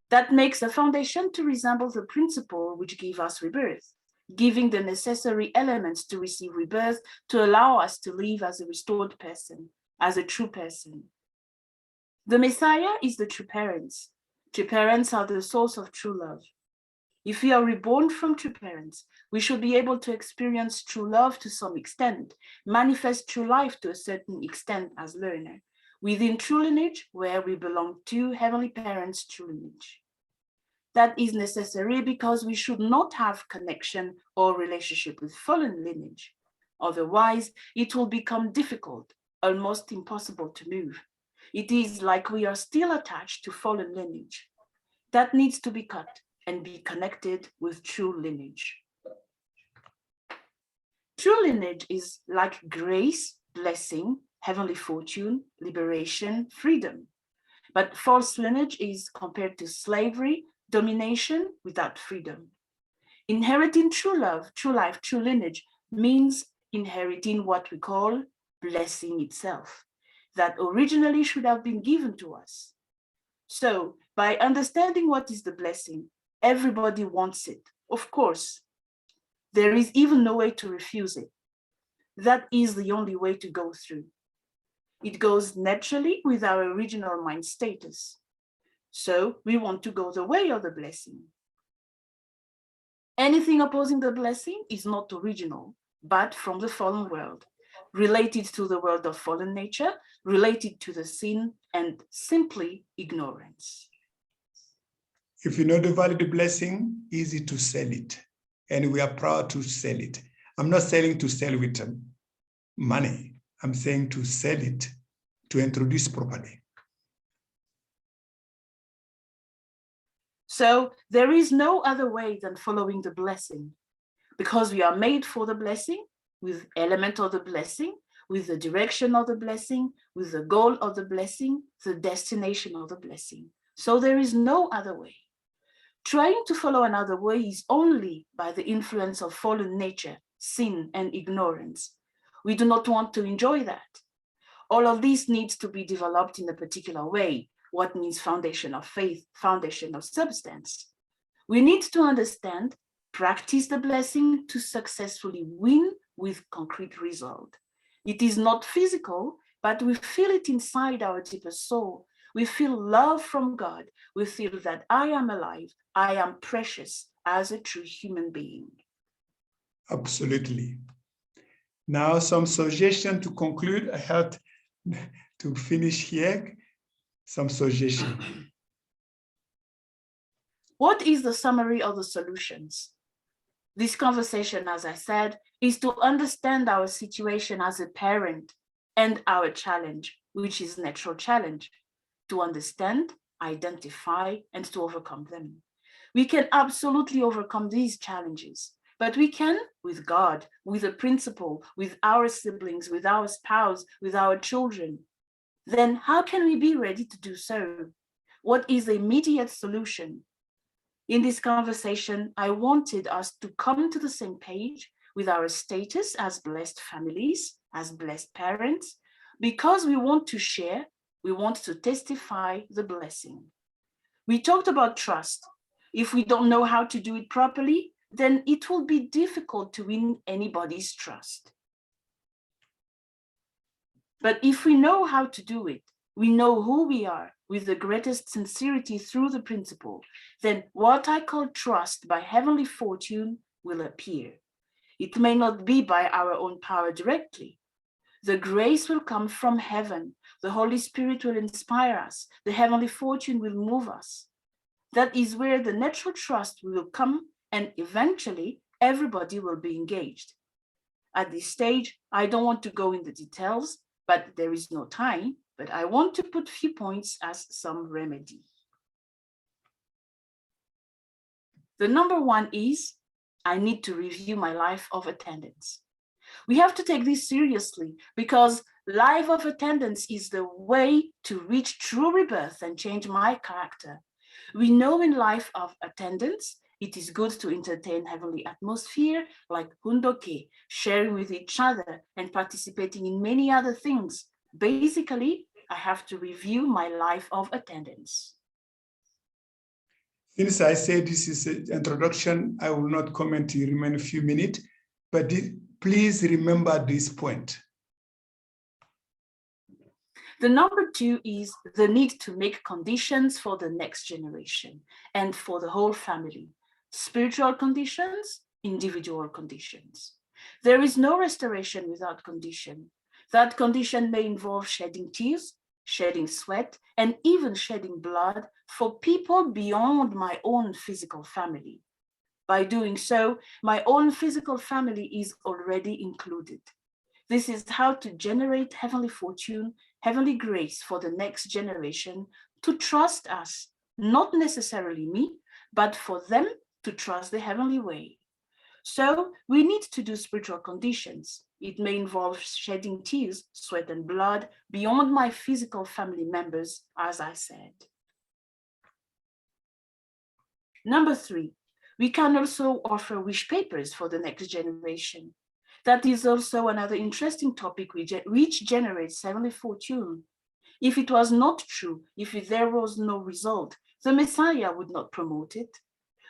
That makes a foundation to resemble the principle which gives us rebirth, giving the necessary elements to receive rebirth to allow us to live as a restored person, as a true person. The Messiah is the true parents. True parents are the source of true love. If we are reborn from true parents, we should be able to experience true love to some extent, manifest true life to a certain extent as learner, within true lineage where we belong to heavenly parents' true lineage. That is necessary because we should not have connection or relationship with fallen lineage. Otherwise, it will become difficult, almost impossible to move. It is like we are still attached to fallen lineage. That needs to be cut and be connected with true lineage. True lineage is like grace, blessing, heavenly fortune, liberation, freedom. But false lineage is compared to slavery, domination without freedom. Inheriting true love, true life, true lineage means inheriting what we call blessing itself, that originally should have been given to us. So by understanding what is the blessing, everybody wants it, of course. There is even no way to refuse it. That is the only way to go through. It goes naturally with our original mind status. So we want to go the way of the blessing. Anything opposing the blessing is not original, but from the fallen world, related to the world of fallen nature, related to the sin, and simply ignorance. If you know the value of the blessing, easy to sell it. And we are proud to sell it. I'm not selling to sell with money. I'm saying to sell it, to introduce properly. So there is no other way than following the blessing, because we are made for the blessing, with element of the blessing, with the direction of the blessing, with the goal of the blessing, the destination of the blessing. So there is no other way. Trying to follow another way is only by the influence of fallen nature, sin, and ignorance. We do not want to enjoy that. All of this needs to be developed in a particular way. What means foundation of faith, foundation of substance? We need to understand, practice the blessing to successfully win with concrete result. It is not physical, but we feel it inside our deeper soul. We feel love from God. We feel that I am alive, I am precious as a true human being. Absolutely. Now, some suggestion to conclude. I have to finish here. Some suggestion. What is the summary of the solutions? This conversation, as I said, is to understand our situation as a parent and our challenge, which is natural challenge, to understand, identify, and to overcome them. We can absolutely overcome these challenges, but we can with God, with a principle, with our siblings, with our spouse, with our children. Then how can we be ready to do so? What is the immediate solution? In this conversation, I wanted us to come to the same page with our status as blessed families, as blessed parents, because we want to share, we want to testify the blessing. We talked about trust. If we don't know how to do it properly, then it will be difficult to win anybody's trust. But if we know how to do it, we know who we are with the greatest sincerity through the principle, then what I call trust by heavenly fortune will appear. It may not be by our own power directly. The grace will come from heaven. The Holy Spirit will inspire us. The heavenly fortune will move us. That is where the natural trust will come, and eventually everybody will be engaged. At this stage, I don't want to go in the details, but there is no time, but I want to put few points as some remedy. The number one is, I need to review my life of attendance. We have to take this seriously because life of attendance is the way to reach true rebirth and change my character. We know in life of attendance, it is good to entertain heavenly atmosphere like hundoke, sharing with each other and participating in many other things. Basically, I have to review my life of attendance. Since I say this is an introduction, I will not comment, you remain a few minutes, but please remember this point. The number two is the need to make conditions for the next generation and for the whole family. Spiritual conditions, individual conditions. There is no restoration without condition. That condition may involve shedding tears, shedding sweat, and even shedding blood for people beyond my own physical family. By doing so, my own physical family is already included. This is how to generate heavenly fortune, heavenly grace for the next generation to trust us, not necessarily me, but for them to trust the heavenly way. So we need to do spiritual conditions. It may involve shedding tears, sweat, and blood beyond my physical family members, as I said. Number three, we can also offer wish papers for the next generation. That is also another interesting topic which generates heavenly fortune. If it was not true, if there was no result, the Messiah would not promote it.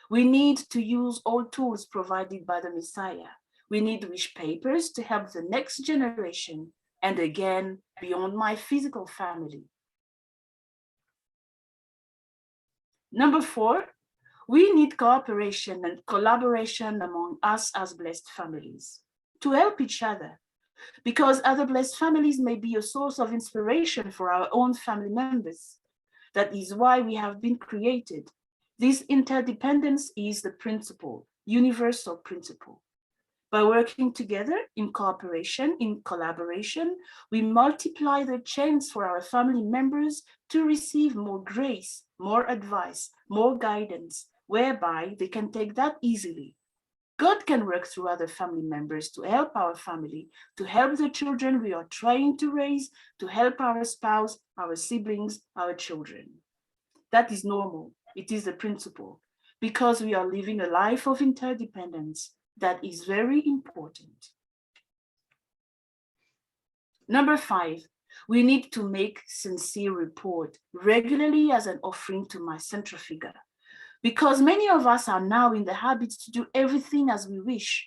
We need to use all tools provided by the Messiah. We need wish papers to help the next generation, and again, beyond my physical family. Number 4, we need cooperation and collaboration among us as blessed families to help each other, because other blessed families may be a source of inspiration for our own family members. That is why we have been created. This interdependence is the principle, universal principle. By working together in cooperation, in collaboration, we multiply the chance for our family members to receive more grace, more advice, more guidance, whereby they can take that easily. God can work through other family members to help our family, to help the children we are trying to raise, to help our spouse, our siblings, our children. That is normal. It is the principle, because we are living a life of interdependence. That is very important. Number 5, we need to make sincere report regularly as an offering to my central figure, because many of us are now in the habit to do everything as we wish.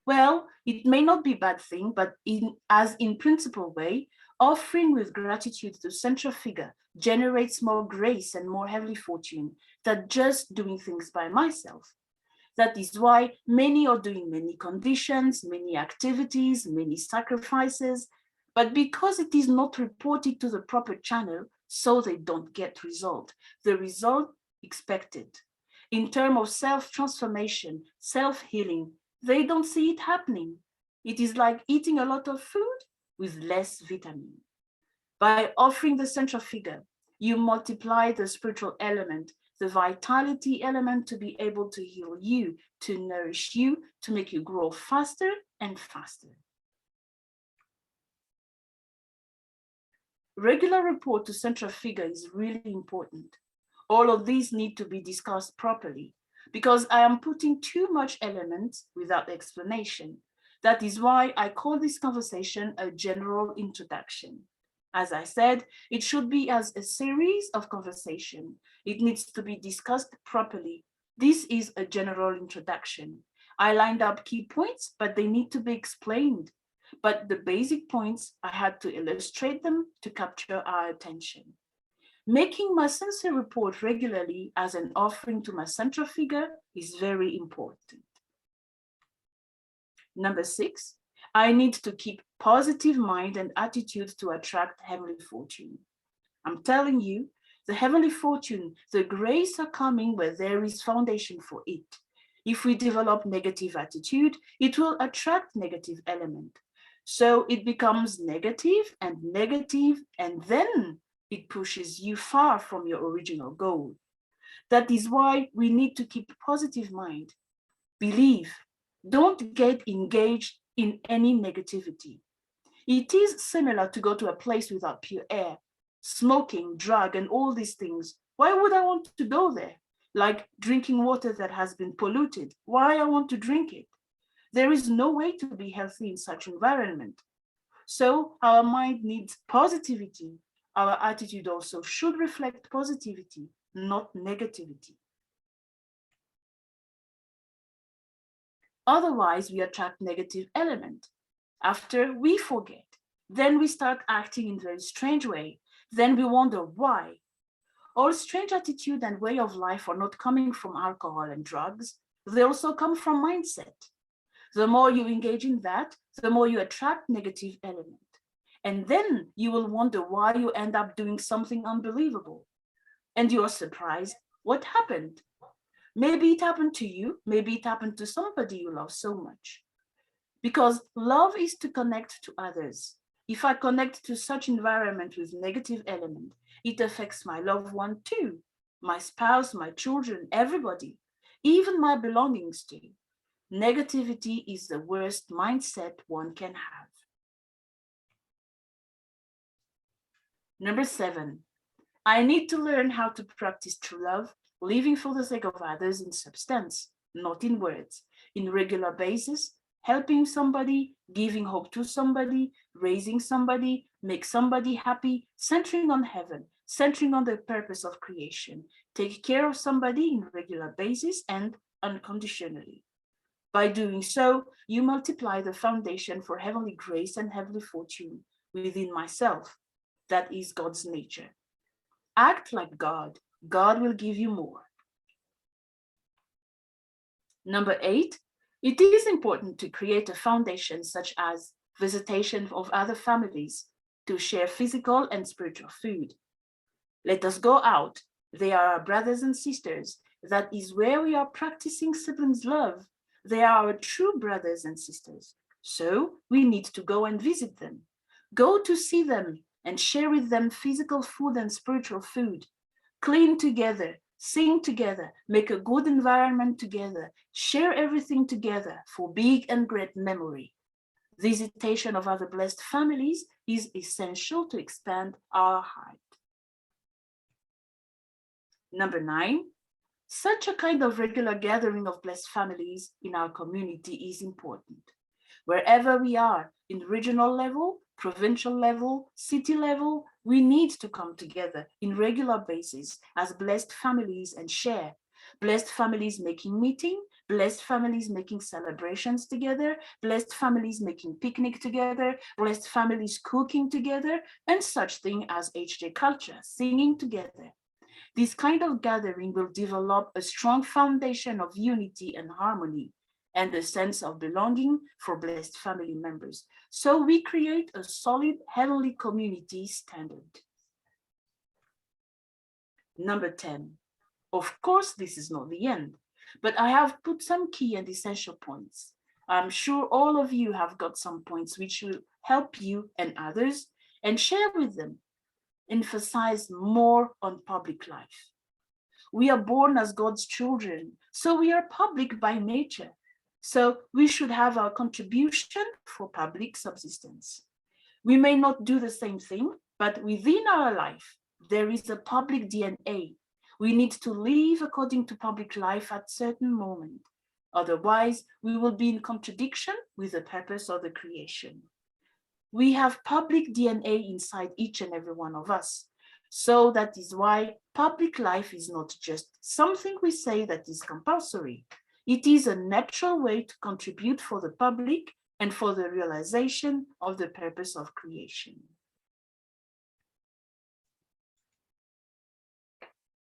Well, it may not be a bad thing, but as in principle way, offering with gratitude to central figure generates more grace and more heavenly fortune than just doing things by myself. That is why many are doing many conditions, many activities, many sacrifices, but because it is not reported to the proper channel, so they don't get the result expected. In terms of self-transformation, self-healing, they don't see it happening. It is like eating a lot of food with less vitamin. By offering the central figure, you multiply the spiritual element, the vitality element, to be able to heal you, to nourish you, to make you grow faster and faster. Regular report to central figure is really important. All of these need to be discussed properly, because I am putting too much elements without explanation. That is why I call this conversation a general introduction. As I said, it should be as a series of conversation. It needs to be discussed properly. This is a general introduction. I lined up key points, but they need to be explained. But the basic points, I had to illustrate them to capture our attention. Making my sincere report regularly as an offering to my central figure is very important. Number 6, I need to keep positive mind and attitude to attract heavenly fortune. I'm telling you, the heavenly fortune, the grace are coming where there is foundation for it. If we develop negative attitude, it will attract negative element. So it becomes negative, and then it pushes you far from your original goal. That is why we need to keep positive mind. Believe, don't get engaged in any negativity. It is similar to go to a place without pure air, smoking, drug, and all these things. Why would I want to go there? Like drinking water that has been polluted. Why I want to drink it? There is no way to be healthy in such environment. So our mind needs positivity. Our attitude also should reflect positivity, not negativity. Otherwise, we attract negative element. After we forget, then we start acting in a very strange way. Then we wonder why. All strange attitude and way of life are not coming from alcohol and drugs. They also come from mindset. The more you engage in that, the more you attract negative element. And then you will wonder why you end up doing something unbelievable. And you are surprised, what happened? Maybe it happened to you, maybe it happened to somebody you love so much. Because love is to connect to others. If I connect to such environment with negative element, it affects my loved one too, my spouse, my children, everybody, even my belongings too. Negativity is the worst mindset one can have. Number 7, I need to learn how to practice true love, living for the sake of others in substance, not in words, in regular basis, helping somebody, giving hope to somebody, raising somebody, make somebody happy, centering on heaven, centering on the purpose of creation, take care of somebody in regular basis and unconditionally. By doing so, you multiply the foundation for heavenly grace and heavenly fortune within myself. That is God's nature. Act like God. God will give you more. Number 8, it is important to create a foundation such as visitation of other families to share physical and spiritual food. Let us go out. They are our brothers and sisters. That is where we are practicing siblings' love. They are our true brothers and sisters. So we need to go and visit them. Go to see them and share with them physical food and spiritual food. Clean together, sing together, make a good environment together, share everything together for big and great memory. Visitation of other blessed families is essential to expand our heart. Number 9, such a kind of regular gathering of blessed families in our community is important. Wherever we are, in regional level, provincial level, city level, we need to come together in regular basis as blessed families and share. Blessed families making meeting, blessed families making celebrations together, blessed families making picnic together, blessed families cooking together, and such thing as HJ culture, singing together. This kind of gathering will develop a strong foundation of unity and harmony and a sense of belonging for blessed family members. So we create a solid heavenly community standard. Number 10. Of course, this is not the end, but I have put some key and essential points. I'm sure all of you have got some points which will help you and others, and share with them. Emphasize more on public life. We are born as God's children, so we are public by nature. So we should have our contribution for public subsistence. We may not do the same thing, but within our life, there is a public DNA. We need to live according to public life at certain moment. Otherwise, we will be in contradiction with the purpose of the creation. We have public DNA inside each and every one of us. So that is why public life is not just something we say that is compulsory. It is a natural way to contribute for the public and for the realization of the purpose of creation.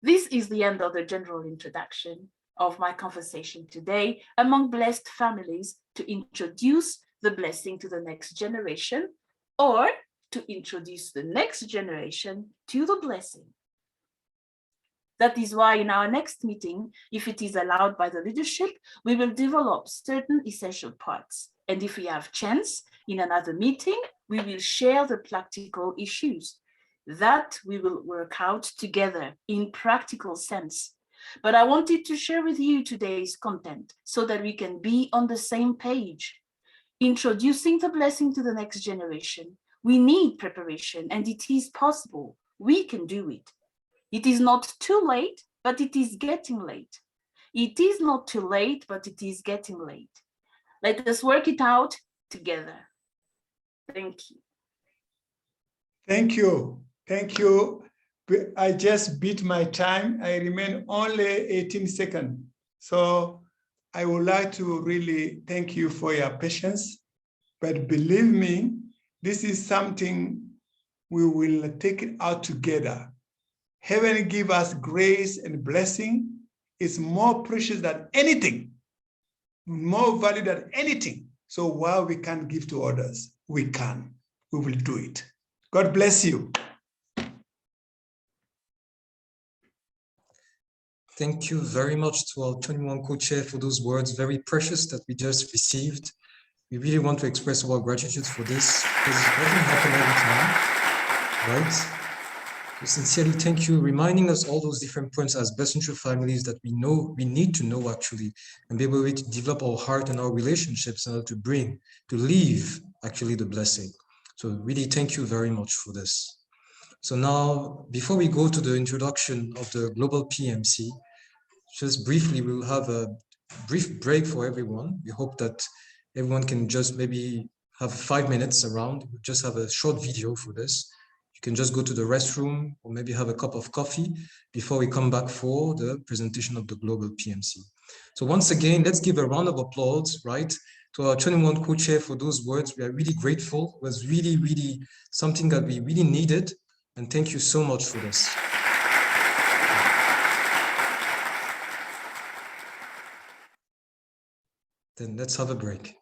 This is the end of the general introduction of my conversation today among blessed families to introduce the blessing to the next generation, or to introduce the next generation to the blessing. That is why in our next meeting, if it is allowed by the leadership, we will develop certain essential parts. And if we have chance, in another meeting, we will share the practical issues that we will work out together in practical sense. But I wanted to share with you today's content so that we can be on the same page. Introducing the blessing to the next generation, we need preparation, and it is possible. We can do it. It is not too late, but it is getting late. It is not too late, but it is getting late. Let us work it out together. Thank you. Thank you. Thank you. I just beat my time. I remain only 18 seconds. So I would like to really thank you for your patience. But believe me, this is something we will take it out together. Heaven give us grace and blessing. It's more precious than anything, more value than anything. So while we can't give to others, we can. We will do it. God bless you. Thank you very much to our 21 co-chair for those words, very precious, that we just received. We really want to express our gratitude for this, because it doesn't happen every time, right? So sincerely, thank you, reminding us all those different points as Blessed True families that we know, we need to know actually, and be able to develop our heart and our relationships in order to bring, to live actually the blessing. So really, thank you very much for this. So now, before we go to the introduction of the Global PMC, just briefly, we'll have a brief break for everyone. We hope that everyone can just maybe have 5 minutes around. We'll just have a short video for this. You can just go to the restroom or maybe have a cup of coffee before we come back for the presentation of the Global PMC. So once again, let's give a round of applause, right, to our 21 co-chair for those words. We are really grateful. It was really, really something that we really needed. And thank you so much for this. Then let's have a break.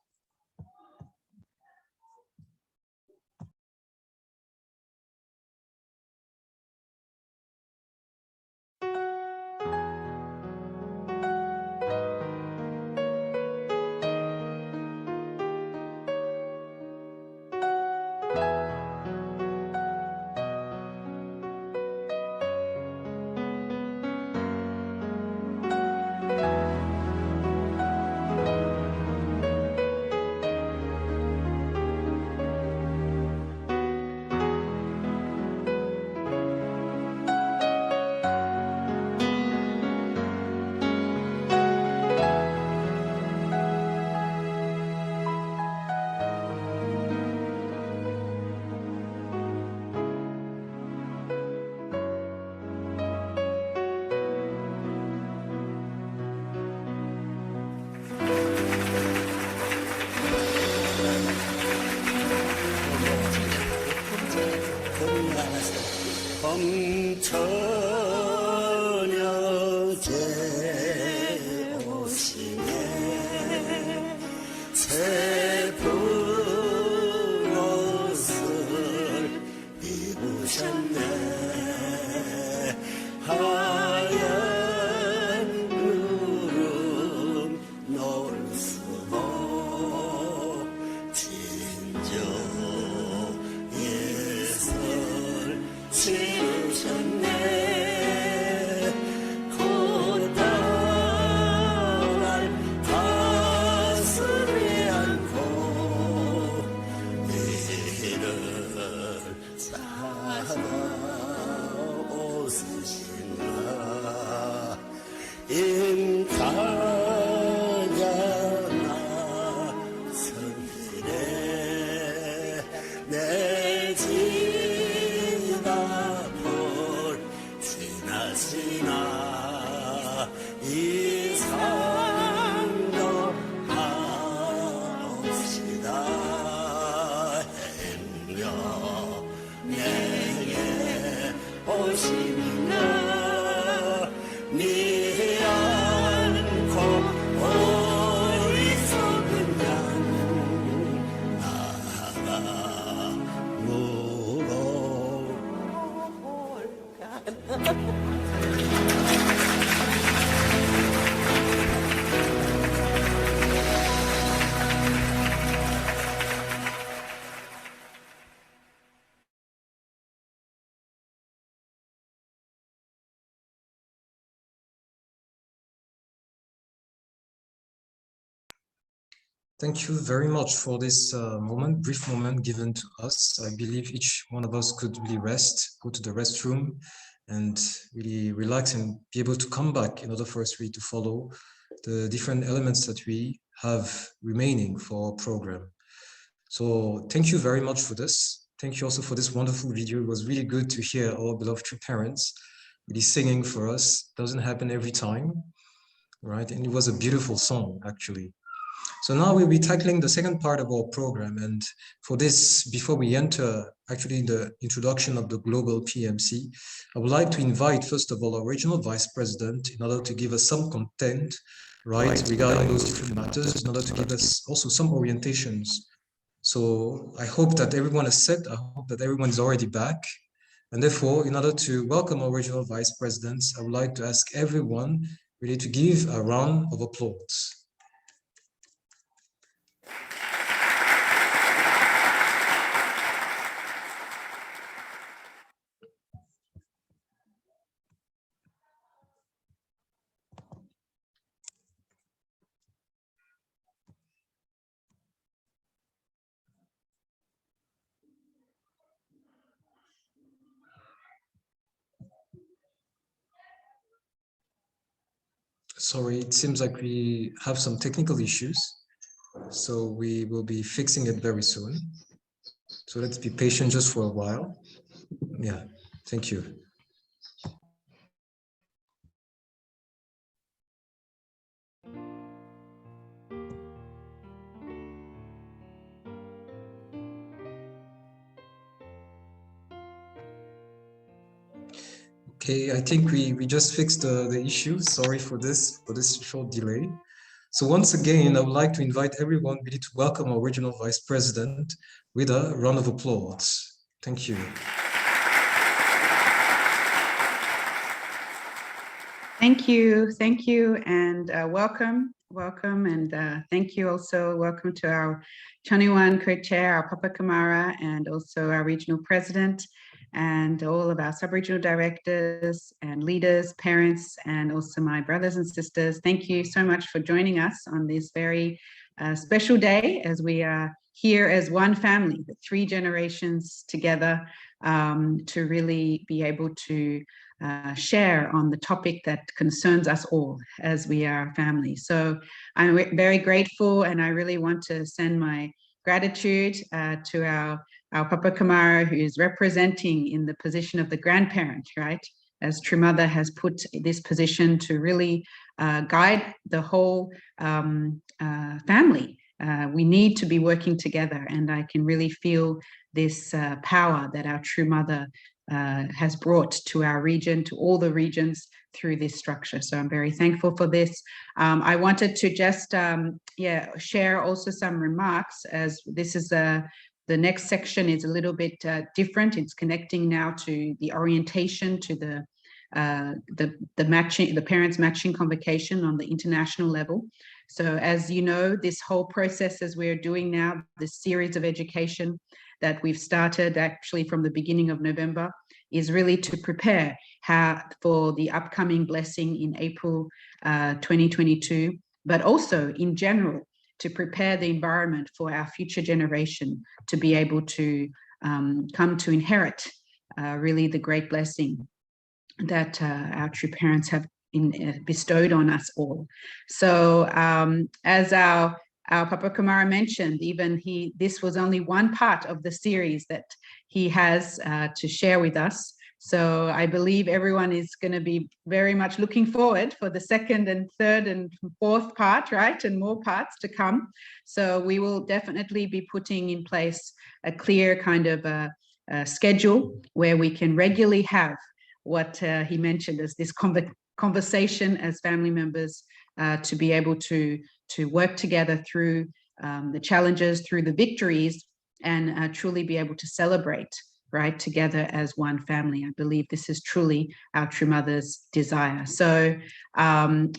저녁에 오시네 새 붉옷을 입으셨네 하얀 구름 노을 쓰고 진저 예설 지으셨네 고단할 가슴에 안고 니를 찾아오시신가 인가가 성길에 내 집 앞을 지나시나 이 상도 하옵시다 행여 내게 오시는가 니 않고 어리석은 양 나가 Thank you very much for this brief moment given to us. I believe each one of us could really rest, go to the restroom, and really relax and be able to come back in order for us really to follow the different elements that we have remaining for our program. So thank you very much for this. Thank you also for this wonderful video. It was really good to hear our beloved parents really singing for us. Doesn't happen every time, right? And it was a beautiful song, actually. So now we'll be tackling the second part of our program. And for this, before we enter actually the introduction of the global PMC, I would like to invite, first of all, our regional vice president in order to give us some content, right, regarding those different matters, in order to give us also some orientations. So I hope that everyone is set. I hope that everyone is already back. And therefore, in order to welcome our regional vice presidents, I would like to ask everyone really to give a round of applause. Sorry, it seems like we have some technical issues, so we will be fixing it very soon. So let's be patient just for a while. Yeah, thank you. Okay, I think we just fixed the issue. Sorry for this short delay. So once again, I would like to invite everyone really to welcome our Regional Vice President with a round of applause. Thank you. Thank you, and welcome, and thank you also. Welcome to our Chaniwan co-chair, our Papa Kamara, and also our regional president, and all of our sub-regional directors and leaders, parents, and also my brothers and sisters. Thank you so much for joining us on this very special day as we are here as one family, the 3 generations together, to really be able to share on the topic that concerns us all as we are family. So I'm very grateful, and I really want to send my gratitude to our Papa Kamara, who is representing in the position of the grandparent, right? As True Mother has put this position to really guide the whole family. We need to be working together, and I can really feel this power that our True Mother has brought to our region, to all the regions through this structure. So I'm very thankful for this. I wanted to just share also some remarks, as this is the next section is a little bit different. It's connecting now to the orientation, to the matching, the parents matching convocation on the international level. So as you know, this whole process as we're doing now, this series of education that we've started actually from the beginning of November, is really to prepare for the upcoming blessing in April 2022, but also in general to prepare the environment for our future generation to be able to come to inherit really the great blessing that our true parents have bestowed on us all. So as our Papa Kamara mentioned, even this was only one part of the series that he has to share with us. So I believe everyone is going to be very much looking forward for the 2nd and 3rd and 4th part, right? And more parts to come. So we will definitely be putting in place a clear kind of a schedule where we can regularly have what he mentioned as this conversation as family members to be able to work together through the challenges, through the victories, and truly be able to celebrate, right, together as one family. I believe this is truly our True Mother's desire. So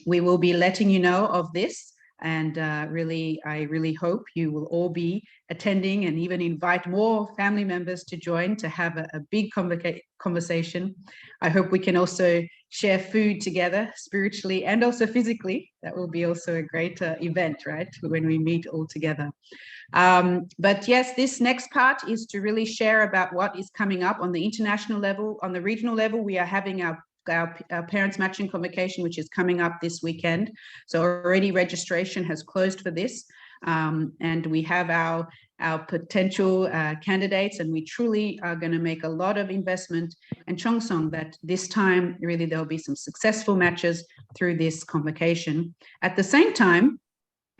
we will be letting you know of this, and I really hope you will all be attending, and even invite more family members to join to have a big conversation. I hope we can also share food together spiritually and also physically. That will be also a great event, right, when we meet all together. But yes, this next part is to really share about what is coming up on the international level. On the regional level, we are having our parents matching convocation, which is coming up this weekend. So already registration has closed for this, and we have our potential candidates, and we truly are going to make a lot of investment and Chongsong that this time really there'll be some successful matches through this convocation. At the same time,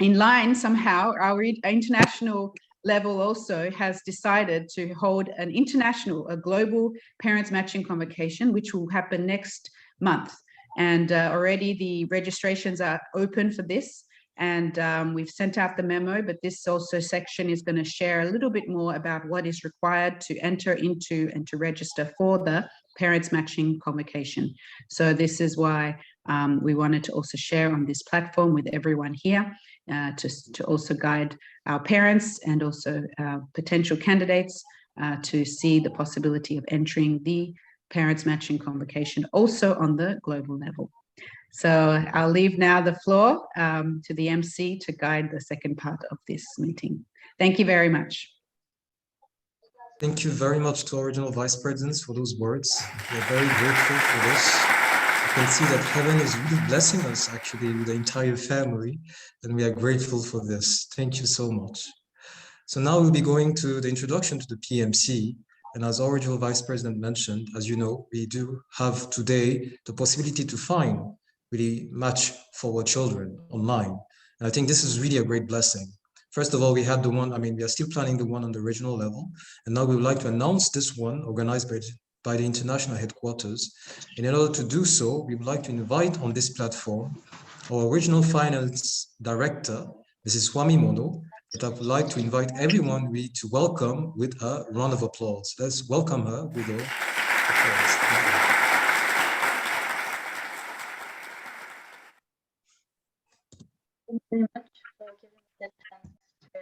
in line somehow, our international level also has decided to hold a global parents matching convocation, which will happen next month. And already the registrations are open for this. And we've sent out the memo, but this also section is going to share a little bit more about what is required to enter into and to register for the parents matching convocation. So this is why we wanted to also share on this platform with everyone here to also guide our parents and also potential candidates to see the possibility of entering the parents matching convocation also on the global level. So I'll leave now the floor to the MC to guide the second part of this meeting. Thank you very much. Thank you very much to our Regional Vice Presidents for those words. We're very grateful for this. You can see that heaven is really blessing us actually with the entire family, and we are grateful for this. Thank you so much. So now we'll be going to the introduction to the PMC. And as our Regional Vice President mentioned, as you know, we do have today the possibility to find really match for our children online. And I think this is really a great blessing. First of all, we had the one, we are still planning the one on the regional level. And now we would like to announce this one organized by by the international headquarters. And in order to do so, we would like to invite on this platform our regional finance director, Mrs. Swami Mono, that I would like to invite everyone to welcome with a round of applause. Let's welcome her with a applause. Thank you very much for giving me the chance to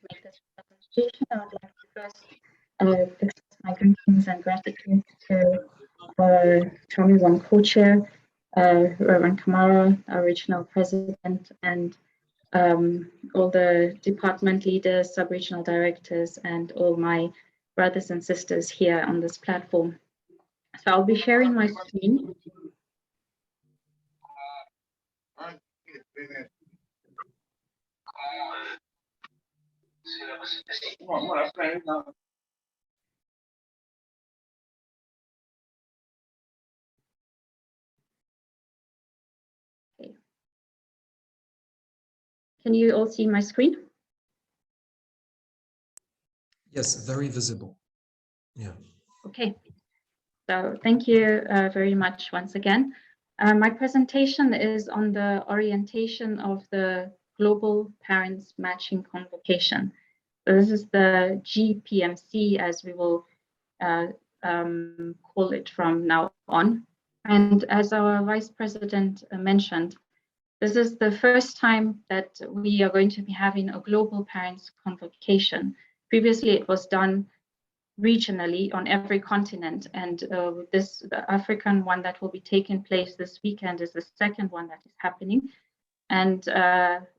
make this presentation. I would like to first express my greetings and gratitude to Tommy One co-chair, Reverend Kamara, our regional president, and all the department leaders, sub-regional directors, and all my brothers and sisters here on this platform. So I'll be sharing my screen. Okay. Can you all see my screen? Yes, very visible. Yeah. Okay. So thank you very much once again. My presentation is on the orientation of the Global Parents Matching Convocation. So this is the GPMC, as we will call it from now on. And as our Vice President mentioned, this is the first time that we are going to be having a Global Parents Convocation. Previously, it was done regionally on every continent, and the African one that will be taking place this weekend is the second one that is happening. And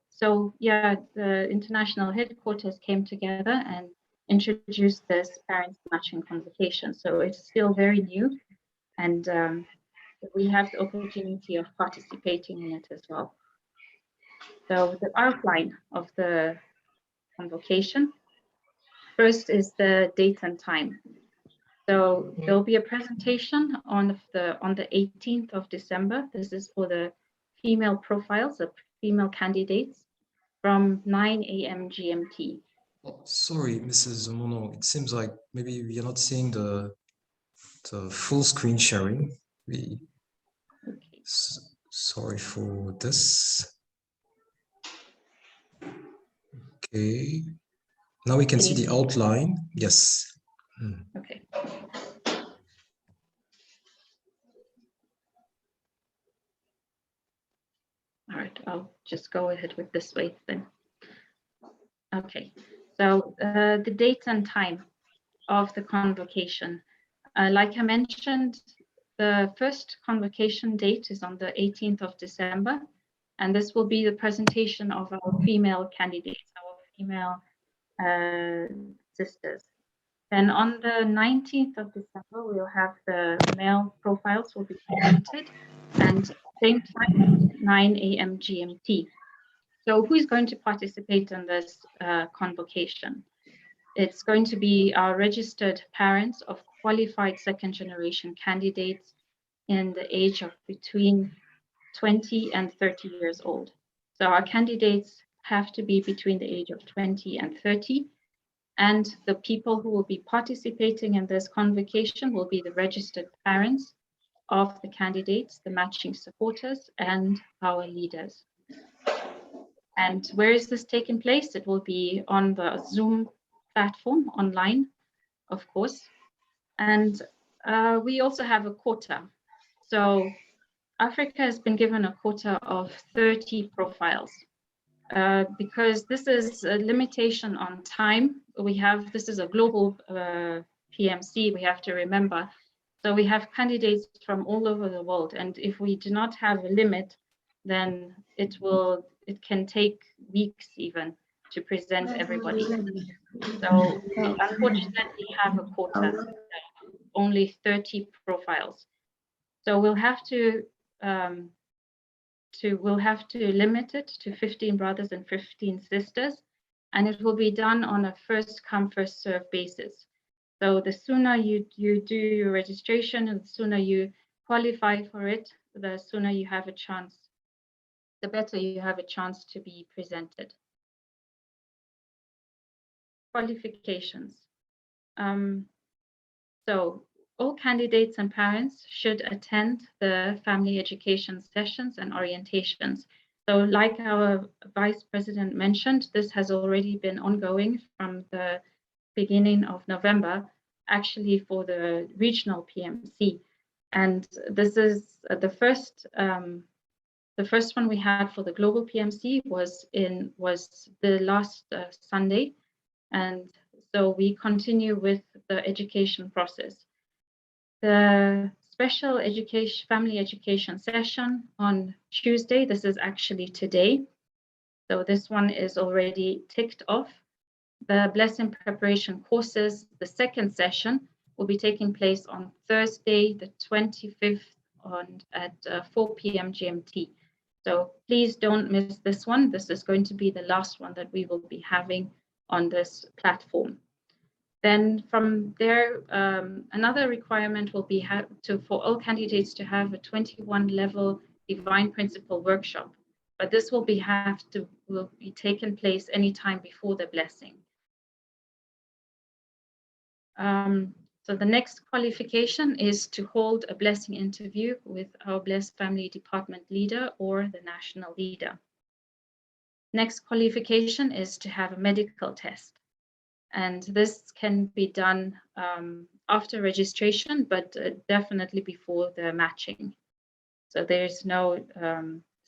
so yeah, the international headquarters came together and introduced this Parents Matching Convocation. So it's still very new, and we have the opportunity of participating in it as well. So the outline of the convocation. First is the date and time. So there'll be a presentation on the 18th of December. This is for the female profiles, the female candidates, from 9 a.m. GMT. Oh, sorry, Mrs. Mono, it seems like maybe we are not seeing the full screen sharing. Okay. Sorry for this. Okay. Now we can see the outline. Yes. Okay. All right, I'll just go ahead with this way then. Okay, so the date and time of the convocation. Like I mentioned, the first convocation date is on the 18th of December, and this will be the presentation of our female candidates, our female sisters. Then on the 19th of December, we'll have the male profiles will be presented, and same time, 9 a.m. GMT. So who is going to participate in this convocation? It's going to be our registered parents of qualified second generation candidates in the age of between 20 and 30 years old. So our candidates have to be between the age of 20 and 30. And the people who will be participating in this convocation will be the registered parents of the candidates, the matching supporters, and our leaders. And where is this taking place? It will be on the Zoom platform online, of course. And we also have a quota. So Africa has been given a quota of 30 profiles. Because this is a limitation on time. This is a global PMC, we have to remember. So we have candidates from all over the world. And if we do not have a limit, then it can take weeks even to present everybody. So we unfortunately have a quota, only 30 profiles. So we'll have to limit it to 15 brothers and 15 sisters, and it will be done on a first come, first serve basis. So the sooner you do your registration and the sooner you qualify for it, the sooner you have a chance, the better you have a chance to be presented. Qualifications. So all candidates and parents should attend the family education sessions and orientations. So like our Vice President mentioned, this has already been ongoing from the beginning of November, actually for the regional PMC. And this is the first one we had for the global PMC was the last Sunday. And so we continue with the education process. The special education, family education session on Tuesday, this is actually today. So this one is already ticked off. The blessing preparation courses, the second session will be taking place on Thursday, the 25th at 4 p.m. GMT. So please don't miss this one. This is going to be the last one that we will be having on this platform. Then from there, another requirement will be for all candidates to have a 21 level divine principle workshop, but this will be taken place anytime before the blessing. So the next qualification is to hold a blessing interview with our Blessed Family Department leader or the national leader. Next qualification is to have a medical test. And this can be done after registration, but definitely before the matching. So there's no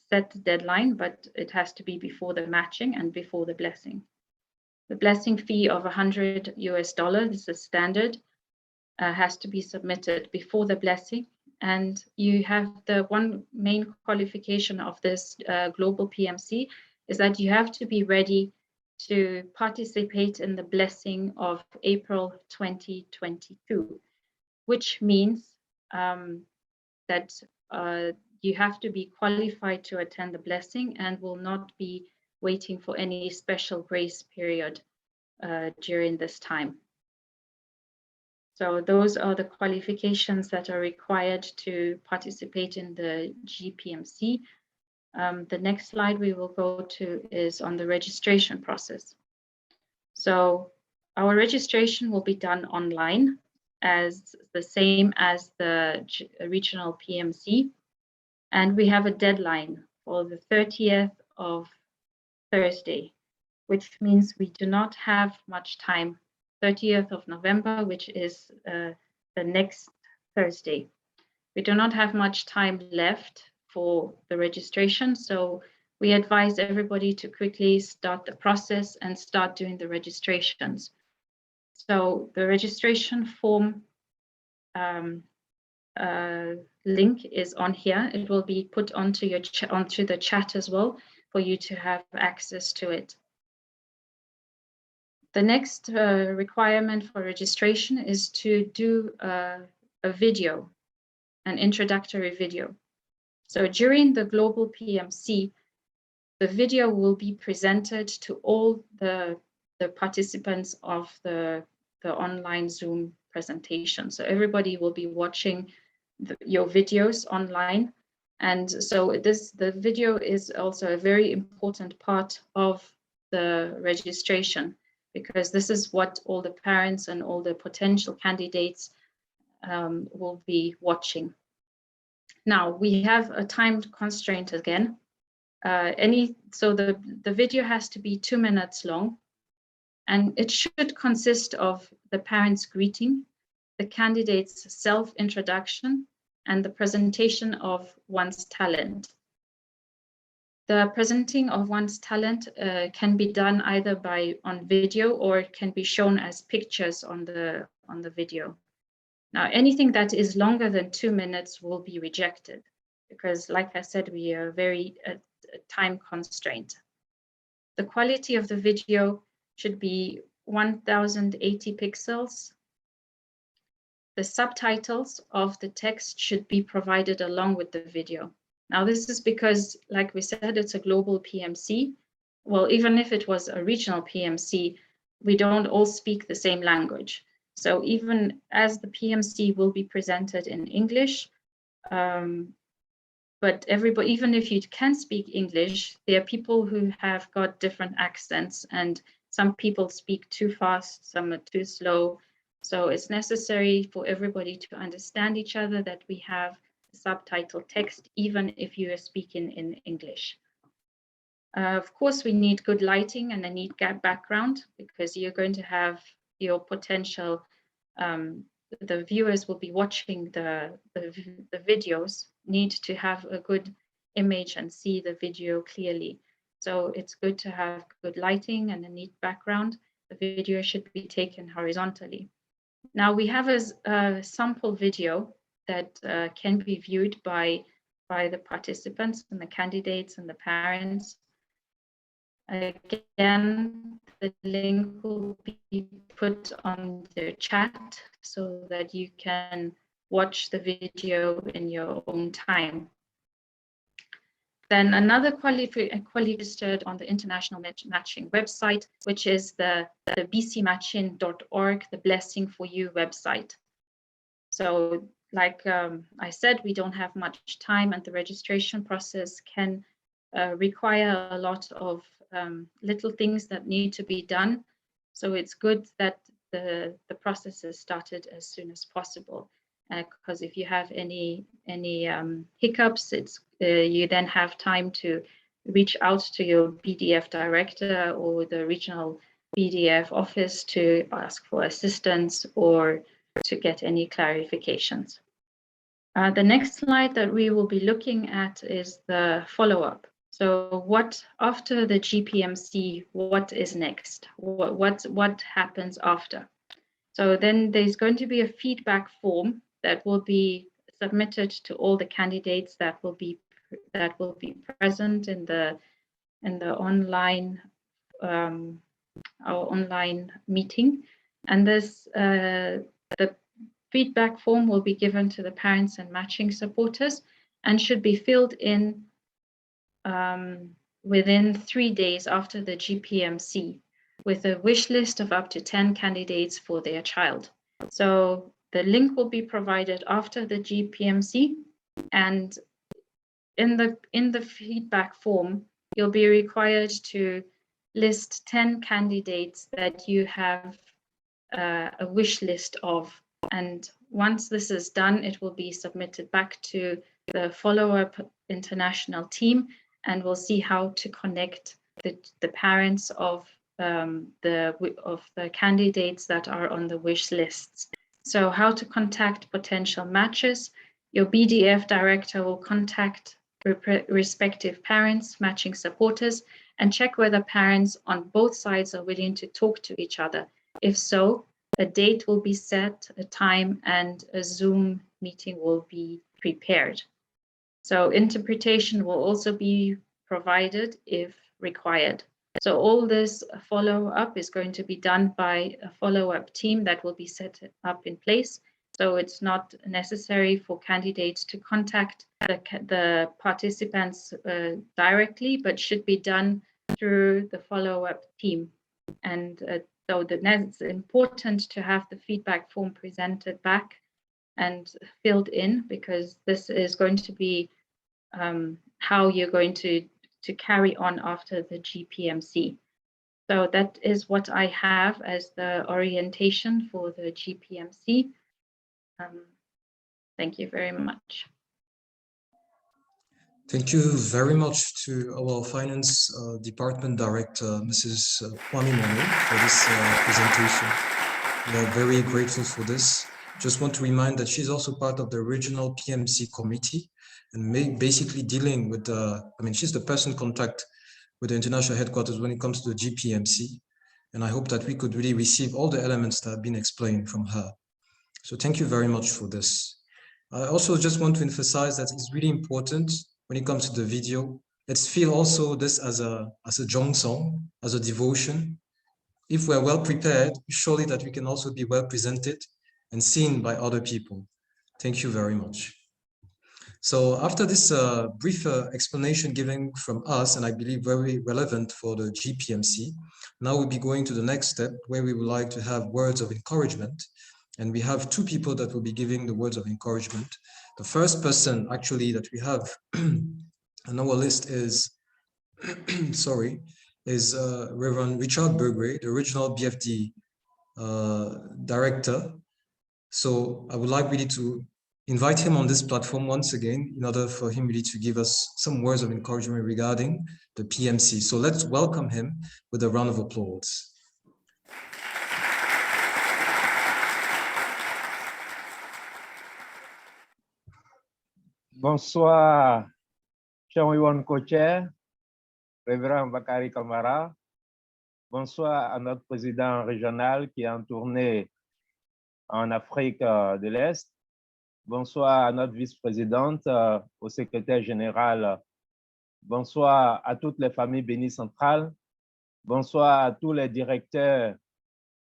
set deadline, but it has to be before the matching and before the blessing. The blessing fee of $100 US, this is standard, has to be submitted before the blessing. And you have the one main qualification of this global PMC is that you have to be ready to participate in the blessing of April 2022, which means that you have to be qualified to attend the blessing and will not be waiting for any special grace period during this time. So those are the qualifications that are required to participate in the GPMC. The next slide we will go to is on the registration process. So our registration will be done online as the same as the regional PMC. And we have a deadline for the 30th of Thursday, which means we do not have much time, 30th of November, which is the next Thursday. We do not have much time left for the registration, so we advise everybody to quickly start the process and start doing the registrations. So the registration form link is on here. It will be put onto the chat as well for you to have access to it. The next requirement for registration is to do a video, an introductory video. So during the global PMC, the video will be presented to all the participants of the online Zoom presentation. So everybody will be watching your videos online. And so the video is also a very important part of the registration, because this is what all the parents and all the potential candidates will be watching. Now we have a time constraint again. So the video has to be 2 minutes long, and it should consist of the parents' greeting, the candidate's self-introduction, and the presentation of one's talent. The presenting of one's talent can be done either on video, or it can be shown as pictures on the video. Now, anything that is longer than 2 minutes will be rejected, because like I said, we are very time constrained. The quality of the video should be 1080 pixels. The subtitles of the text should be provided along with the video. Now, this is because, like we said, it's a global PMC. Well, even if it was a regional PMC, we don't all speak the same language. So even as the PMC will be presented in English, but everybody, even if you can speak English, there are people who have got different accents, and some people speak too fast, some are too slow. So it's necessary for everybody to understand each other that we have subtitle text, even if you are speaking in English. Of course, we need good lighting and a neat background, because you're going to have your potential, the viewers will be watching the videos, need to have a good image and see the video clearly. So it's good to have good lighting and a neat background. The video should be taken horizontally. Now we have a sample video that can be viewed by the participants and the candidates and the parents. Again, the link will be put on the chat so that you can watch the video in your own time. Then another quality registered on the International Matching website, which is the bcmatching.org, the Blessing for You website. So like I said, we don't have much time, and the registration process can require a lot of little things that need to be done. So it's good that the process is started as soon as possible, because if you have any hiccups, it's you then have time to reach out to your BDF director or the regional BDF office to ask for assistance or to get any clarifications. The next slide that we will be looking at is the follow-up. So what after the GPMC, what is next? What happens after? So then there's going to be a feedback form that will be submitted to all the candidates that will be present in the online our online meeting, and this the feedback form will be given to the parents and matching supporters and should be filled in within 3 days after the GPMC, with a wish list of up to 10 candidates for their child. So the link will be provided after the GPMC, and in the feedback form, you'll be required to list 10 candidates that you have a wish list of. And once this is done, it will be submitted back to the follow-up international team, and we'll see how to connect the parents of the candidates that are on the wish lists. So how to contact potential matches. Your BDF director will contact respective parents, matching supporters, and check whether parents on both sides are willing to talk to each other. If so, a date will be set, a time, and a Zoom meeting will be prepared. So interpretation will also be provided if required. So all this follow-up is going to be done by a follow-up team that will be set up in place. So it's not necessary for candidates to contact the participants directly, but should be done through the follow-up team. And so it's important to have the feedback form presented back and filled in, because this is going to be how you're going to carry on after the GPMC. So that is what I have as the orientation for the GPMC. Thank you very much. Thank you very much to our Finance Department Director, Mrs. Kwame Mono, for this presentation. We are very grateful for this. Just want to remind that she's also part of the regional PMC committee, and basically dealing with she's the person contact with the international headquarters when it comes to the GPMC. And I hope that we could really receive all the elements that have been explained from her. So thank you very much for this. I also just want to emphasize that it's really important when it comes to the video. Let's feel also this as a Jong song, as a devotion. If we're well prepared, surely that we can also be well presented and seen by other people. Thank you very much. So after this brief explanation given from us, and I believe very relevant for the GPMC, now we'll be going to the next step, where we would like to have words of encouragement. And we have two people that will be giving the words of encouragement. The first person actually that we have on our list is, Reverend Richard Burgway, the original BFD director. So I would like really to invite him on this platform once again in order for him really to give us some words of encouragement regarding the PMC. So let's welcome him with a round of applause. Bonsoir, Chang-Wiwon Co-Chair, Révérend Bakary Kamara. Bonsoir à notre président régional qui est en tournée en Afrique de l'Est. Bonsoir à notre vice-présidente, au secrétaire général. Bonsoir à toutes les familles bénies centrales. Bonsoir à tous les directeurs,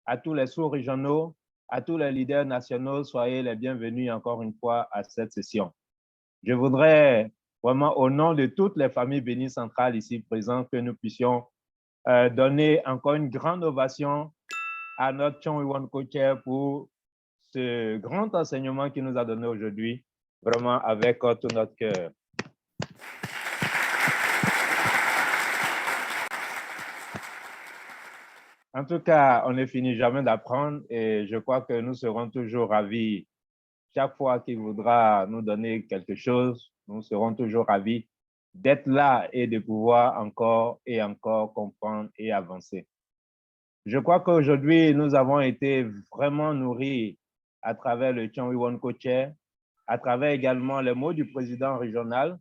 à tous les sous-régionaux, à tous les leaders nationaux. Soyez les bienvenus encore une fois à cette session. Je voudrais vraiment, au nom de toutes les familles bénies centrales ici présentes, que nous puissions donner encore une grande ovation à notre Chang-Wiwon Co-Chair pour ce grand enseignement qu'il nous a donné aujourd'hui, vraiment avec tout notre cœur. En tout cas, on ne finit jamais d'apprendre et je crois que nous serons toujours ravis. Chaque fois qu'il voudra nous donner quelque chose, nous serons toujours ravis d'être là et de pouvoir encore et encore comprendre et avancer. Je crois qu'aujourd'hui, nous avons été vraiment nourris à travers le Chang-Wiwon Co-Chair, à travers également les mots du président régional.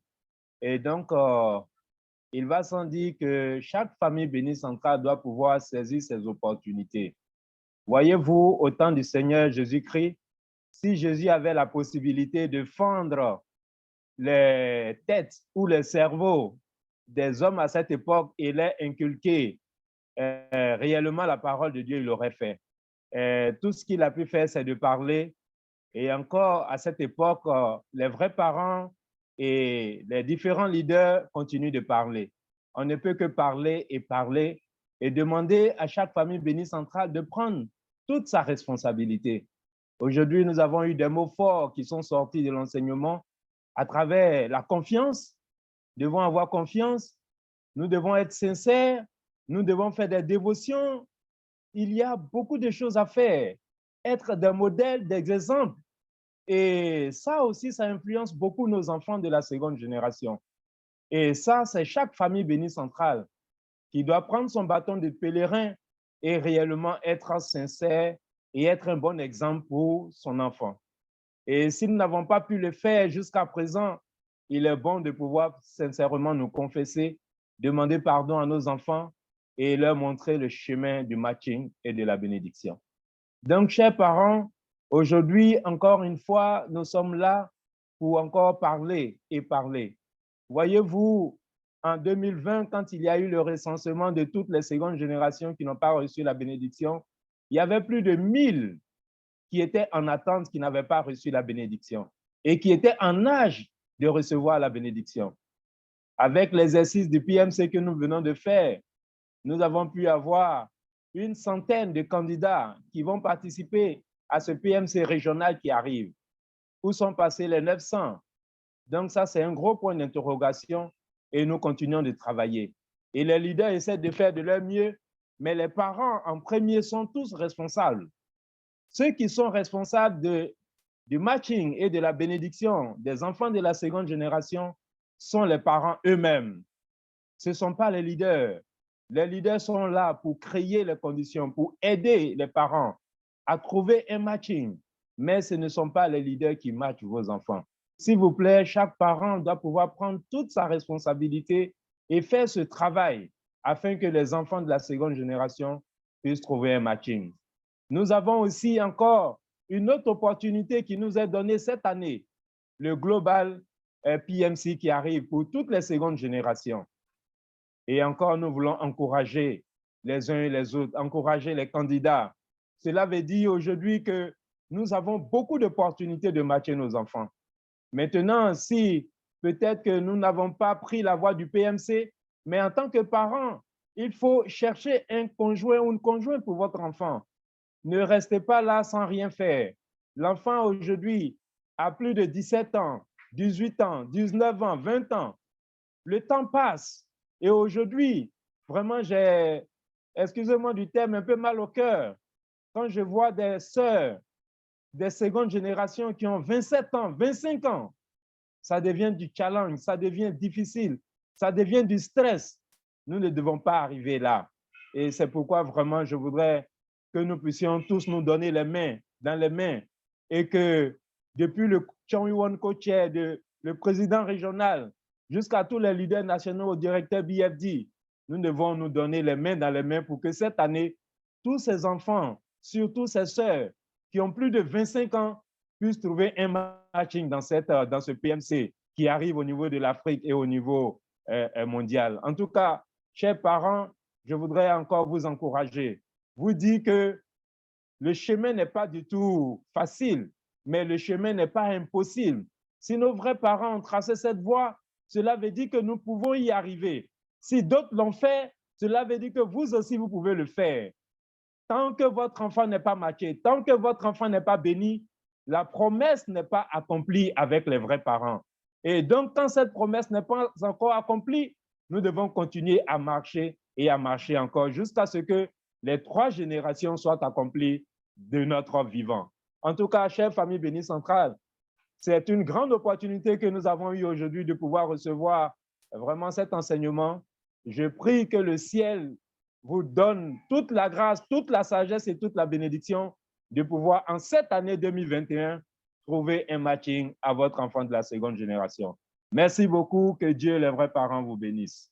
Et donc, il va sans dire que chaque famille bénie centrale doit pouvoir saisir ses opportunités. Voyez-vous, au temps du Seigneur Jésus-Christ, si Jésus avait la possibilité de fendre les têtes ou les cerveaux des hommes à cette époque et les inculquer réellement la parole de Dieu, il l'aurait fait. Tout ce qu'il a pu faire, c'est de parler. Et encore, à cette époque, les vrais parents et les différents leaders continuent de parler. On ne peut que parler et demander à chaque famille bénie centrale de prendre toute sa responsabilité. Aujourd'hui, nous avons eu des mots forts qui sont sortis de l'enseignement à travers la confiance. Nous devons avoir confiance, nous devons être sincères, nous devons faire des dévotions. Il y a beaucoup de choses à faire, être des modèles, des exemples. Et ça aussi, ça influence beaucoup nos enfants de la seconde génération. Et ça, c'est chaque famille bénie centrale qui doit prendre son bâton de pèlerin et réellement être sincère et être un bon exemple pour son enfant. Et si nous n'avons pas pu le faire jusqu'à présent, il est bon de pouvoir sincèrement nous confesser, demander pardon à nos enfants et leur montrer le chemin du matching et de la bénédiction. Donc, chers parents, aujourd'hui, encore une fois, nous sommes là pour encore parler et parler. Voyez-vous, en 2020, quand il y a eu le recensement de toutes les secondes générations qui n'ont pas reçu la bénédiction, il y avait plus de 1000 qui étaient en attente, qui n'avaient pas reçu la bénédiction et qui étaient en âge de recevoir la bénédiction. Avec l'exercice du PMC que nous venons de faire, nous avons pu avoir une centaine de candidats qui vont participer à ce PMC régional qui arrive. Où sont passés les 900? Donc ça, c'est un gros point d'interrogation et nous continuons de travailler. Et les leaders essaient de faire de leur mieux, mais les parents en premier sont tous responsables. Ceux qui sont responsables du matching et de la bénédiction des enfants de la seconde génération sont les parents eux-mêmes. Ce ne sont pas les leaders. Les leaders sont là pour créer les conditions, pour aider les parents à trouver un matching. Mais ce ne sont pas les leaders qui matchent vos enfants. S'il vous plaît, chaque parent doit pouvoir prendre toute sa responsabilité et faire ce travail afin que les enfants de la seconde génération puissent trouver un matching. Nous avons aussi encore une autre opportunité qui nous est donnée cette année, le Global PMC qui arrive pour toutes les secondes générations. Et encore, nous voulons encourager les uns et les autres, encourager les candidats. Cela veut dire aujourd'hui que nous avons beaucoup d'opportunités de matcher nos enfants. Maintenant, si peut-être que nous n'avons pas pris la voie du PMC, mais en tant que parent, il faut chercher un conjoint ou une conjointe pour votre enfant. Ne restez pas là sans rien faire. L'enfant aujourd'hui a plus de 17 ans, 18 ans, 19 ans, 20 ans. Le temps passe. Et aujourd'hui, vraiment, j'ai, excusez-moi du terme, un peu mal au cœur quand je vois des sœurs, des secondes générations qui ont 27 ans, 25 ans, ça devient du challenge, ça devient difficile, ça devient du stress. Nous ne devons pas arriver là. Et c'est pourquoi vraiment je voudrais que nous puissions tous nous donner les mains dans les mains et que depuis le Chong Yuan co-chair, le président régional, jusqu'à tous les leaders nationaux, au directeur BFD, nous devons nous donner les mains dans les mains pour que cette année, tous ces enfants, surtout ces sœurs qui ont plus de 25 ans, puissent trouver un matching dans ce PMC qui arrive au niveau de l'Afrique et au niveau mondial. En tout cas, chers parents, je voudrais encore vous encourager, vous dire que le chemin n'est pas du tout facile, mais le chemin n'est pas impossible. Si nos vrais parents ont tracé cette voie, cela veut dire que nous pouvons y arriver. Si d'autres l'ont fait, cela veut dire que vous aussi, vous pouvez le faire. Tant que votre enfant n'est pas matché, tant que votre enfant n'est pas béni, la promesse n'est pas accomplie avec les vrais parents. Et donc, quand cette promesse n'est pas encore accomplie, nous devons continuer à marcher et à marcher encore jusqu'à ce que les 3 générations soient accomplies de notre vivant. En tout cas, chère famille bénie centrale, c'est une grande opportunité que nous avons eue aujourd'hui de pouvoir recevoir vraiment cet enseignement. Je prie que le ciel vous donne toute la grâce, toute la sagesse et toute la bénédiction de pouvoir, en cette année 2021, trouver un matching à votre enfant de la seconde génération. Merci beaucoup, que Dieu et les vrais parents vous bénissent.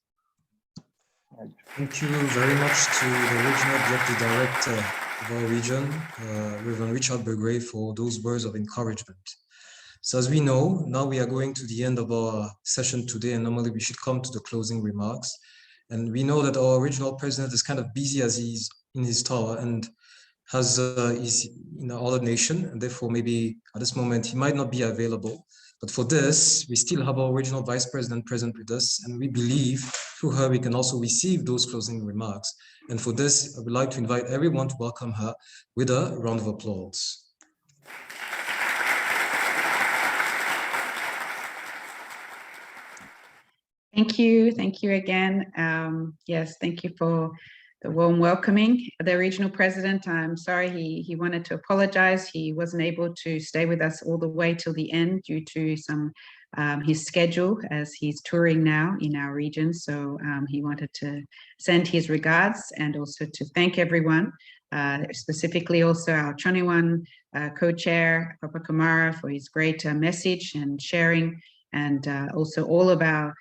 Thank you very much to the Regional Deputy Director of our region, Reverend Richard Bergray, for those words of encouragement. So as we know, now we are going to the end of our session today, and normally we should come to the closing remarks. And we know that our regional president is kind of busy as he's in his tower and is in another nation, and therefore maybe at this moment he might not be available. But for this, we still have our regional vice president present with us, and we believe through her we can also receive those closing remarks. And for this, I would like to invite everyone to welcome her with a round of applause. Thank you again. Yes, thank you for the warm welcoming. The regional president, I'm sorry, he wanted to apologize. He wasn't able to stay with us all the way till the end due to some his schedule as he's touring now in our region. So he wanted to send his regards and also to thank everyone, specifically also our Choniwan co-chair, Papa Kamara, for his great message and sharing, and also all of our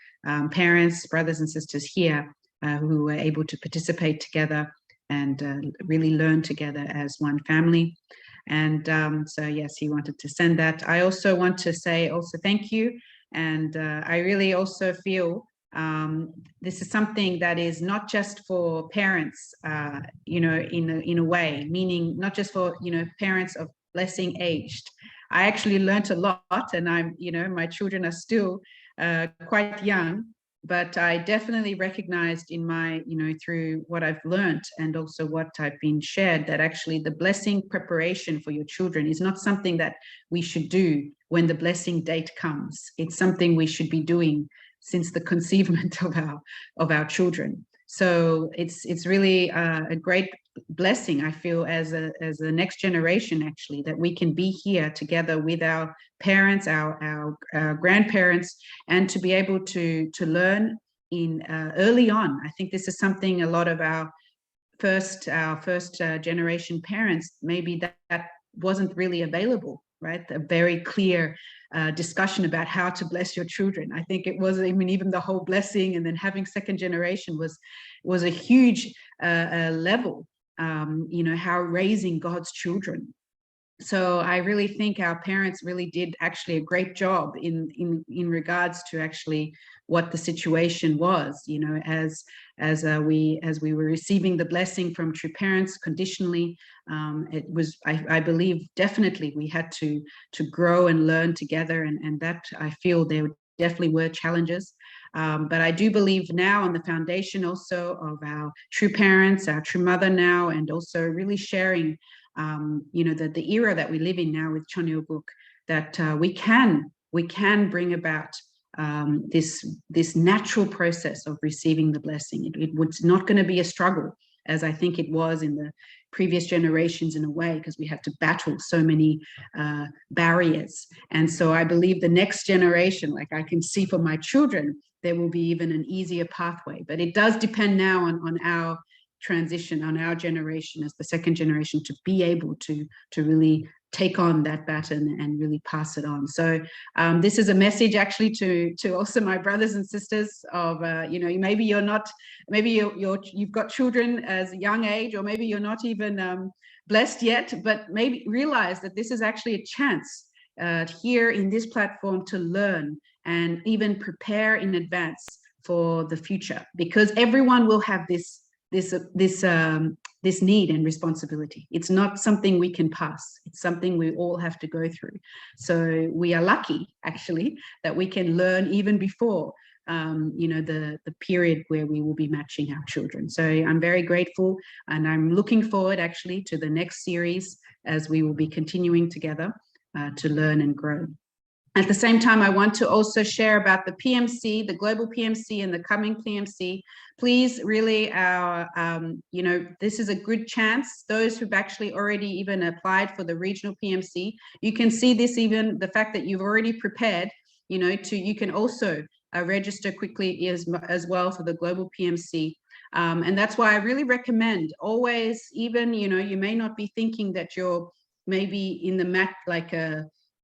parents, brothers and sisters here who were able to participate together and really learn together as one family. And so yes, he wanted to send that. I also want to say also thank you. And I really also feel this is something that is not just for parents, you know, in a way, meaning not just for, you know, parents of blessing aged. I actually learned a lot, and I'm, you know, my children are still quite young, but I definitely recognized in my, you know, through what I've learned and also what I've been shared, that actually the blessing preparation for your children is not something that we should do when the blessing date comes. It's something we should be doing since the conceivement of our children. So it's really a great blessing, I feel, as a next generation, actually, that we can be here together with our parents, our grandparents, and to be able to learn in early on. I think this is something a lot of our first generation parents, maybe that wasn't really available, right? A very clear discussion about how to bless your children. I think it was, I mean, even the whole blessing and then having second generation was a huge level, you know, how raising God's children. So I really think our parents really did actually a great job in regards to actually what the situation was, you know, as we were receiving the blessing from true parents conditionally. It was, I believe, definitely we had to grow and learn together, and that I feel there definitely were challenges. But I do believe now on the foundation also of our true parents, our true mother now, and also really sharing, you know, the era that we live in now with Chonyo-guk, that we can bring about this natural process of receiving the blessing. It's not going to be a struggle as I think it was in the previous generations in a way, because we had to battle so many barriers. And so I believe the next generation, like I can see for my children, there will be even an easier pathway. But it does depend now on our transition, on our generation as the second generation, to be able to really take on that baton and really pass it on. So this is a message actually to also my brothers and sisters of, you know, maybe you're not, maybe you've got children as a young age, or maybe you're not even blessed yet, but maybe realize that this is actually a chance here in this platform to learn and even prepare in advance for the future, because everyone will have this need and responsibility. It's not something we can pass. It's something we all have to go through. So we are lucky, actually, that we can learn even before, you know, the period where we will be matching our children. So I'm very grateful, and I'm looking forward, actually, to the next series as we will be continuing together to learn and grow. At the same time, I want to also share about the PMC, the global PMC and the coming PMC. Please, really, you know, this is a good chance. Those who've actually already even applied for the regional PMC, you can see this, even the fact that you've already prepared, you know, you can also register quickly as well for the global PMC. And that's why I really recommend always, even, you know, you may not be thinking that you're maybe in the match, like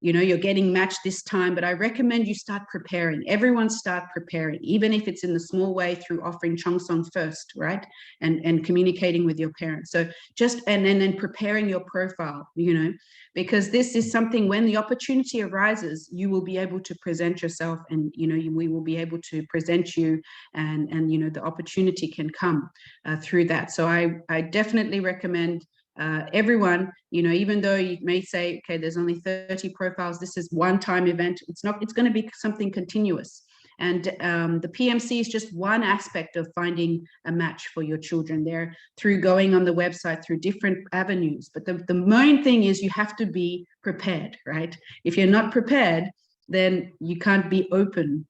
you know, you're getting matched this time, but I recommend you start preparing. Everyone start preparing, even if it's in the small way through offering Chongsong first, right? And communicating with your parents. So just, and then preparing your profile, you know, because this is something, when the opportunity arises, you will be able to present yourself, and, you know, we will be able to present you, and you know, the opportunity can come through that. So I definitely recommend everyone, you know, even though you may say, okay, there's only 30 profiles, this is one-time event, it's going to be something continuous. And the PMC is just one aspect of finding a match for your children there, through going on the website, through different avenues. But the main thing is you have to be prepared, right? If you're not prepared, then you can't be open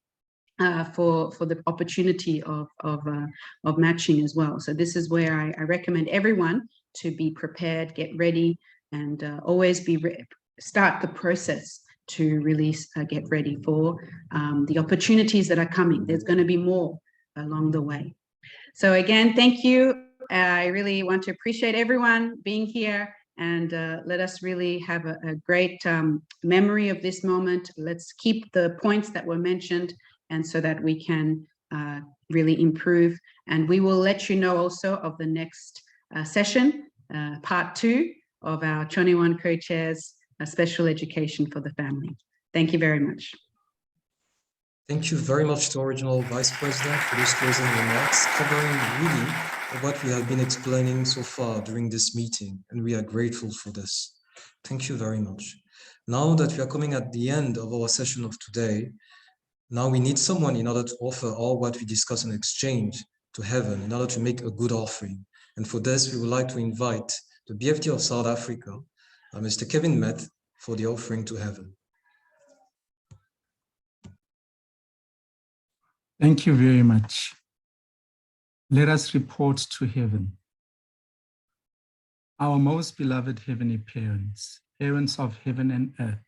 for the opportunity of matching as well. So this is where I recommend everyone to be prepared, get ready, and always start the process to really get ready for the opportunities that are coming. There's going to be more along the way. So again, thank you. I really want to appreciate everyone being here, and let us really have a great memory of this moment. Let's keep the points that were mentioned, and so that we can really improve. And we will let you know also of the next session, part 2 of our Choniwon Co-Chairs Special Education for the Family. Thank you very much. Thank you very much to Original Vice President for those closing remarks, covering really what we have been explaining so far during this meeting, and we are grateful for this. Thank you very much. Now that we are coming at the end of our session of today, now we need someone in order to offer all what we discuss and exchange to heaven, in order to make a good offering. And for this, we would like to invite the BFT of South Africa, Mr. Kevin Meth, for the offering to heaven. Thank you very much. Let us report to heaven. Our most beloved heavenly parents, parents of heaven and earth,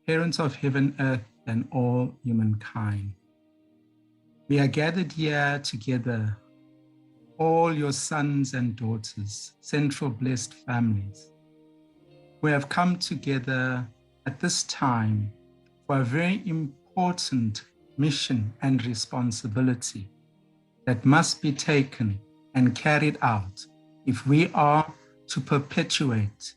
parents of heaven, earth, and all humankind. We are gathered here together, all your sons and daughters, central blessed families. We have come together at this time for a very important mission and responsibility that must be taken and carried out if we are to perpetuate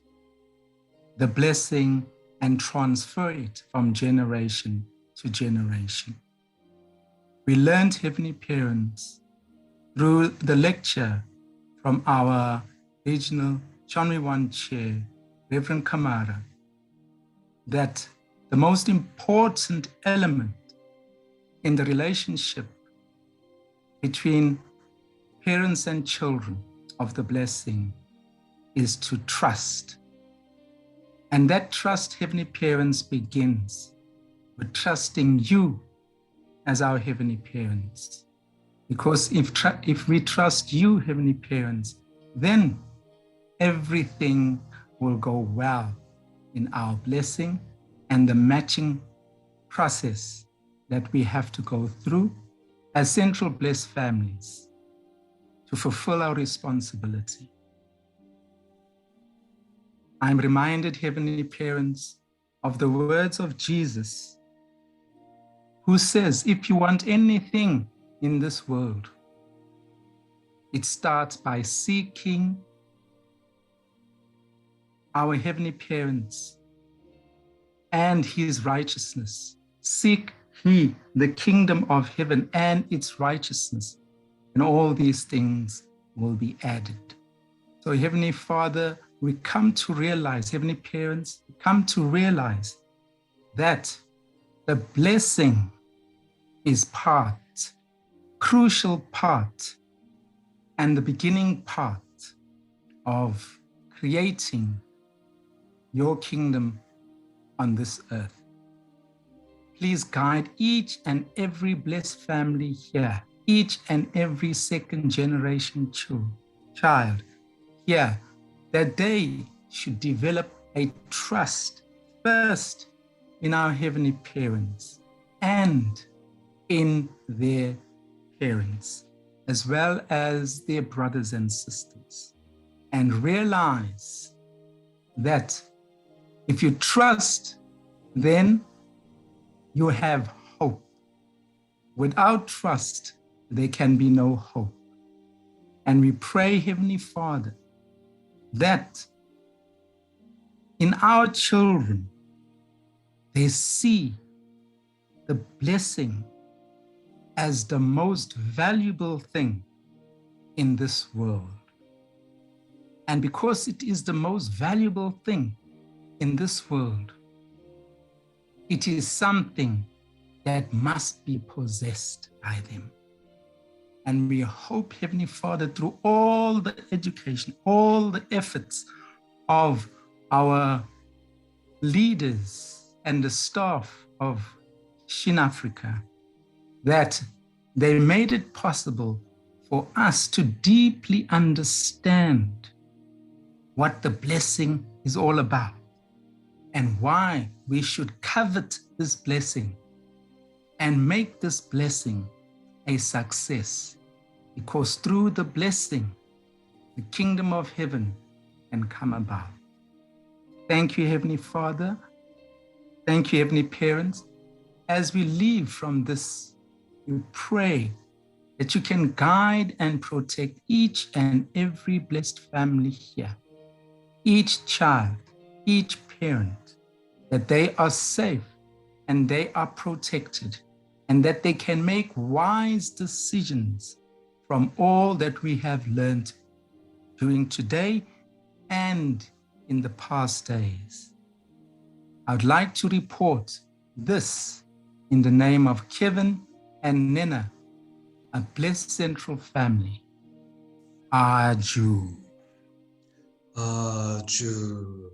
the blessing and transfer it from generation to generation. We learned, heavenly parents, through the lecture from our regional Choniwon Chair, Reverend Kamara, that the most important element in the relationship between parents and children of the blessing is to trust. And that trust, heavenly parents, begins with trusting you as our heavenly parents. Because if we trust you, Heavenly Parents, then everything will go well in our blessing and the matching process that we have to go through as Central Blessed families to fulfill our responsibility. I'm reminded, Heavenly Parents, of the words of Jesus, who says, if you want anything in this world, it starts by seeking our Heavenly Parents and His righteousness. Seek ye the kingdom of heaven and its righteousness, and all these things will be added. So, Heavenly Father, we come to realize, Heavenly Parents, we come to realize that the blessing is part, crucial part, and the beginning part of creating your kingdom on this earth. Please guide each and every blessed family here, each and every second generation child here, that they should develop a trust first in our Heavenly Parents and in their parents, as well as their brothers and sisters, and realize that if you trust, then you have hope. Without trust, there can be no hope. And we pray, Heavenly Father, that in our children, they see the blessing as the most valuable thing in this world. And because it is the most valuable thing in this world, it is something that must be possessed by them. And we hope, Heavenly Father, through all the education, all the efforts of our leaders and the staff of Shin Africa, that they made it possible for us to deeply understand what the blessing is all about and why we should covet this blessing and make this blessing a success, because through the blessing, the kingdom of heaven can come about. Thank you, Heavenly Father. Thank you, Heavenly Parents. As we leave from this, we pray that you can guide and protect each and every blessed family here, each child, each parent, that they are safe and they are protected, and that they can make wise decisions from all that we have learned during today and in the past days. I would like to report this in the name of Kevin and Nena, a blessed Central family. Aju. Aju.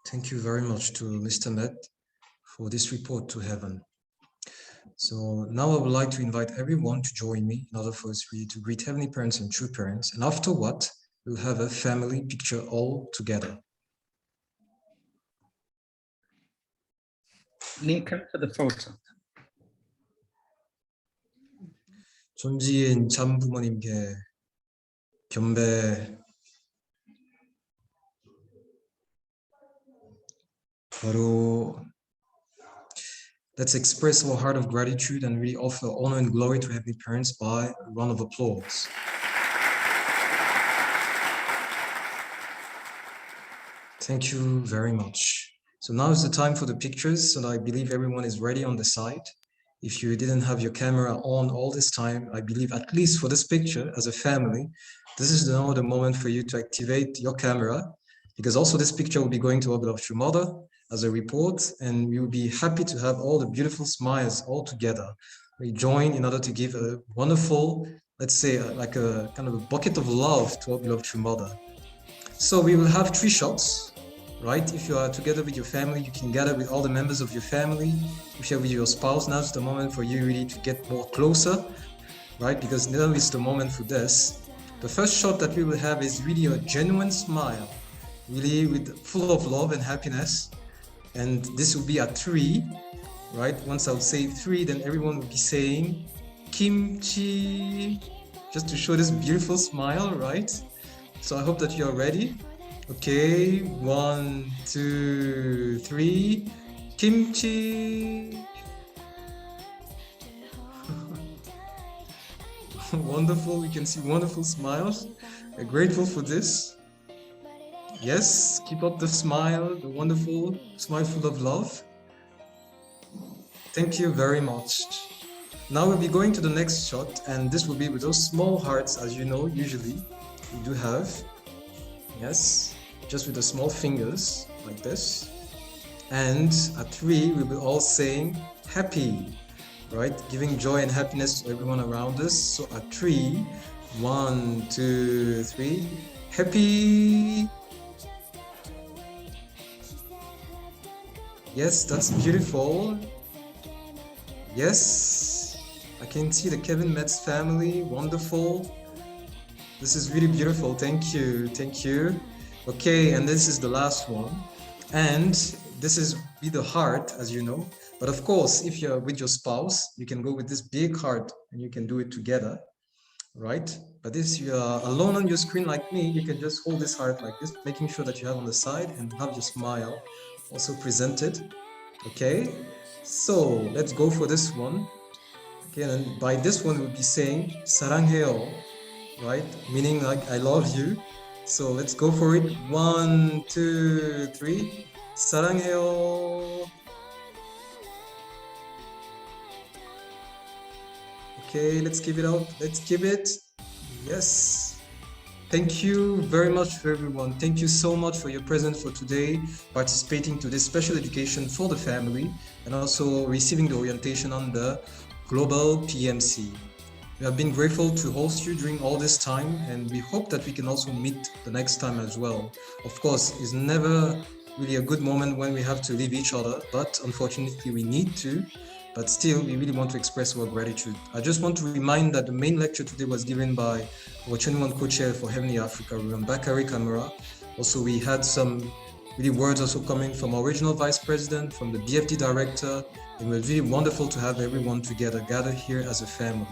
Thank you very much to Mr. Met for this report to heaven. So now I would like to invite everyone to join me in order for us really to greet Heavenly Parents and True Parents. And after what, we'll have a family picture all together. Lincoln for the photo. 존귀인 참부모님께 경배. 바로 let's express our heart of gratitude and really offer honor and glory to Heavenly Parents by a round of applause. Thank you very much. So now is the time for the pictures, and I believe everyone is ready on the site. If you didn't have your camera on all this time, I believe at least for this picture as a family, this is now the moment for you to activate your camera, because also this picture will be going to our beloved True Mother as a report, and we will be happy to have all the beautiful smiles all together. We join in order to give a wonderful, let's say, like a kind of a bucket of love to our beloved True Mother. So we will have 3 shots, right? If you are together with your family, you can gather with all the members of your family. If you're with your spouse, now's the moment for you really to get more closer. right? Because now is the moment for this. The first shot that we will have is really a genuine smile, really full of love and happiness. And this will be at 3, right? Once I'll say 3, then everyone will be saying kimchi, just to show this beautiful smile, right? So I hope that you are ready. Okay, 1, 2, 3, kimchi. Wonderful, we can see wonderful smiles. We're grateful for this. Yes, keep up the smile, the wonderful smile full of love. Thank you very much. Now we'll be going to the next shot, and this will be with those small hearts, as you know, usually we do have. Yes, just with the small fingers, like this. And at 3, we will all sing happy, right? Giving joy and happiness to everyone around us. So at 3, 1, 2, 3, happy. Yes, that's beautiful. Yes, I can see the Kevin Metz family, wonderful. This is really beautiful, thank you, thank you. Okay, and this is the last one. And this is with the heart, as you know. But of course, if you're with your spouse, you can go with this big heart and you can do it together, right? But if you are alone on your screen like me, you can just hold this heart like this, making sure that you have on the side and have your smile also presented. Okay, so let's go for this one. Okay, and by this one we'll be saying 사랑해요, right? Meaning like I love you. So let's go for it. 1, 2, 3. 사랑해요. Okay, let's give it out. Let's give it. Yes. Thank you very much for everyone. Thank you so much for your presence for today, participating to this special education for the family, and also receiving the orientation on the Global PMC. We have been grateful to host you during all this time, and we hope that we can also meet the next time as well. Of course, it's never really a good moment when we have to leave each other, but unfortunately we need to. But still, we really want to express our gratitude. I just want to remind that the main lecture today was given by our 21 co-chair for Heavenly Africa, Reverend Bakari Kamara. Also, we had some really words also coming from our regional vice president, from the BFD director. It was really wonderful to have everyone together, gathered here as a family.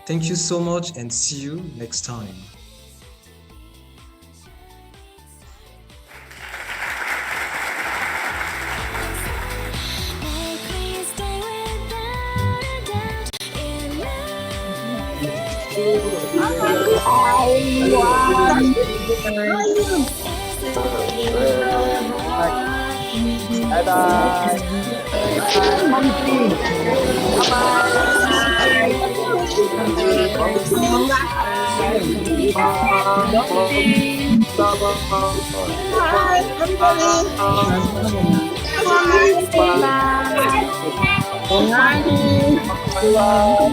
Thank you so much and see you next time. Hello.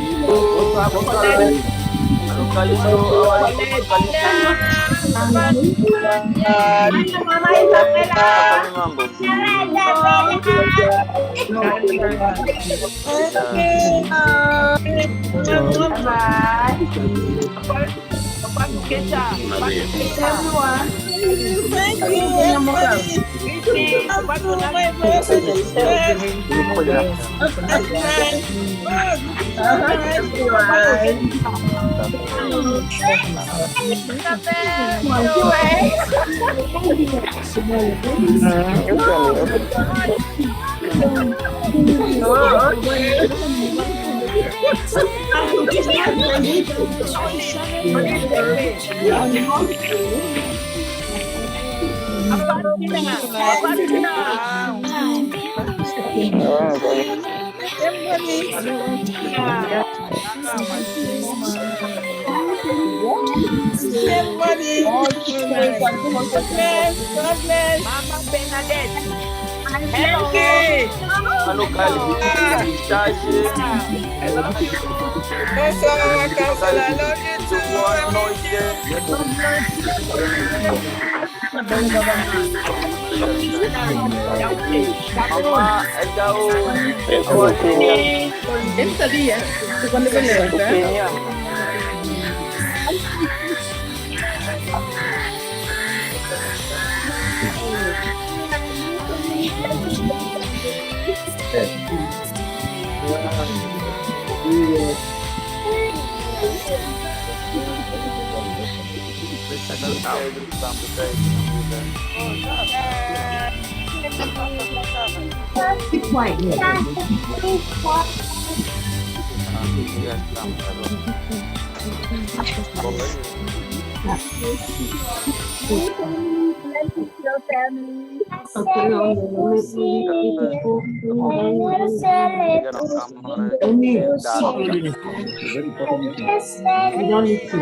You don't need to.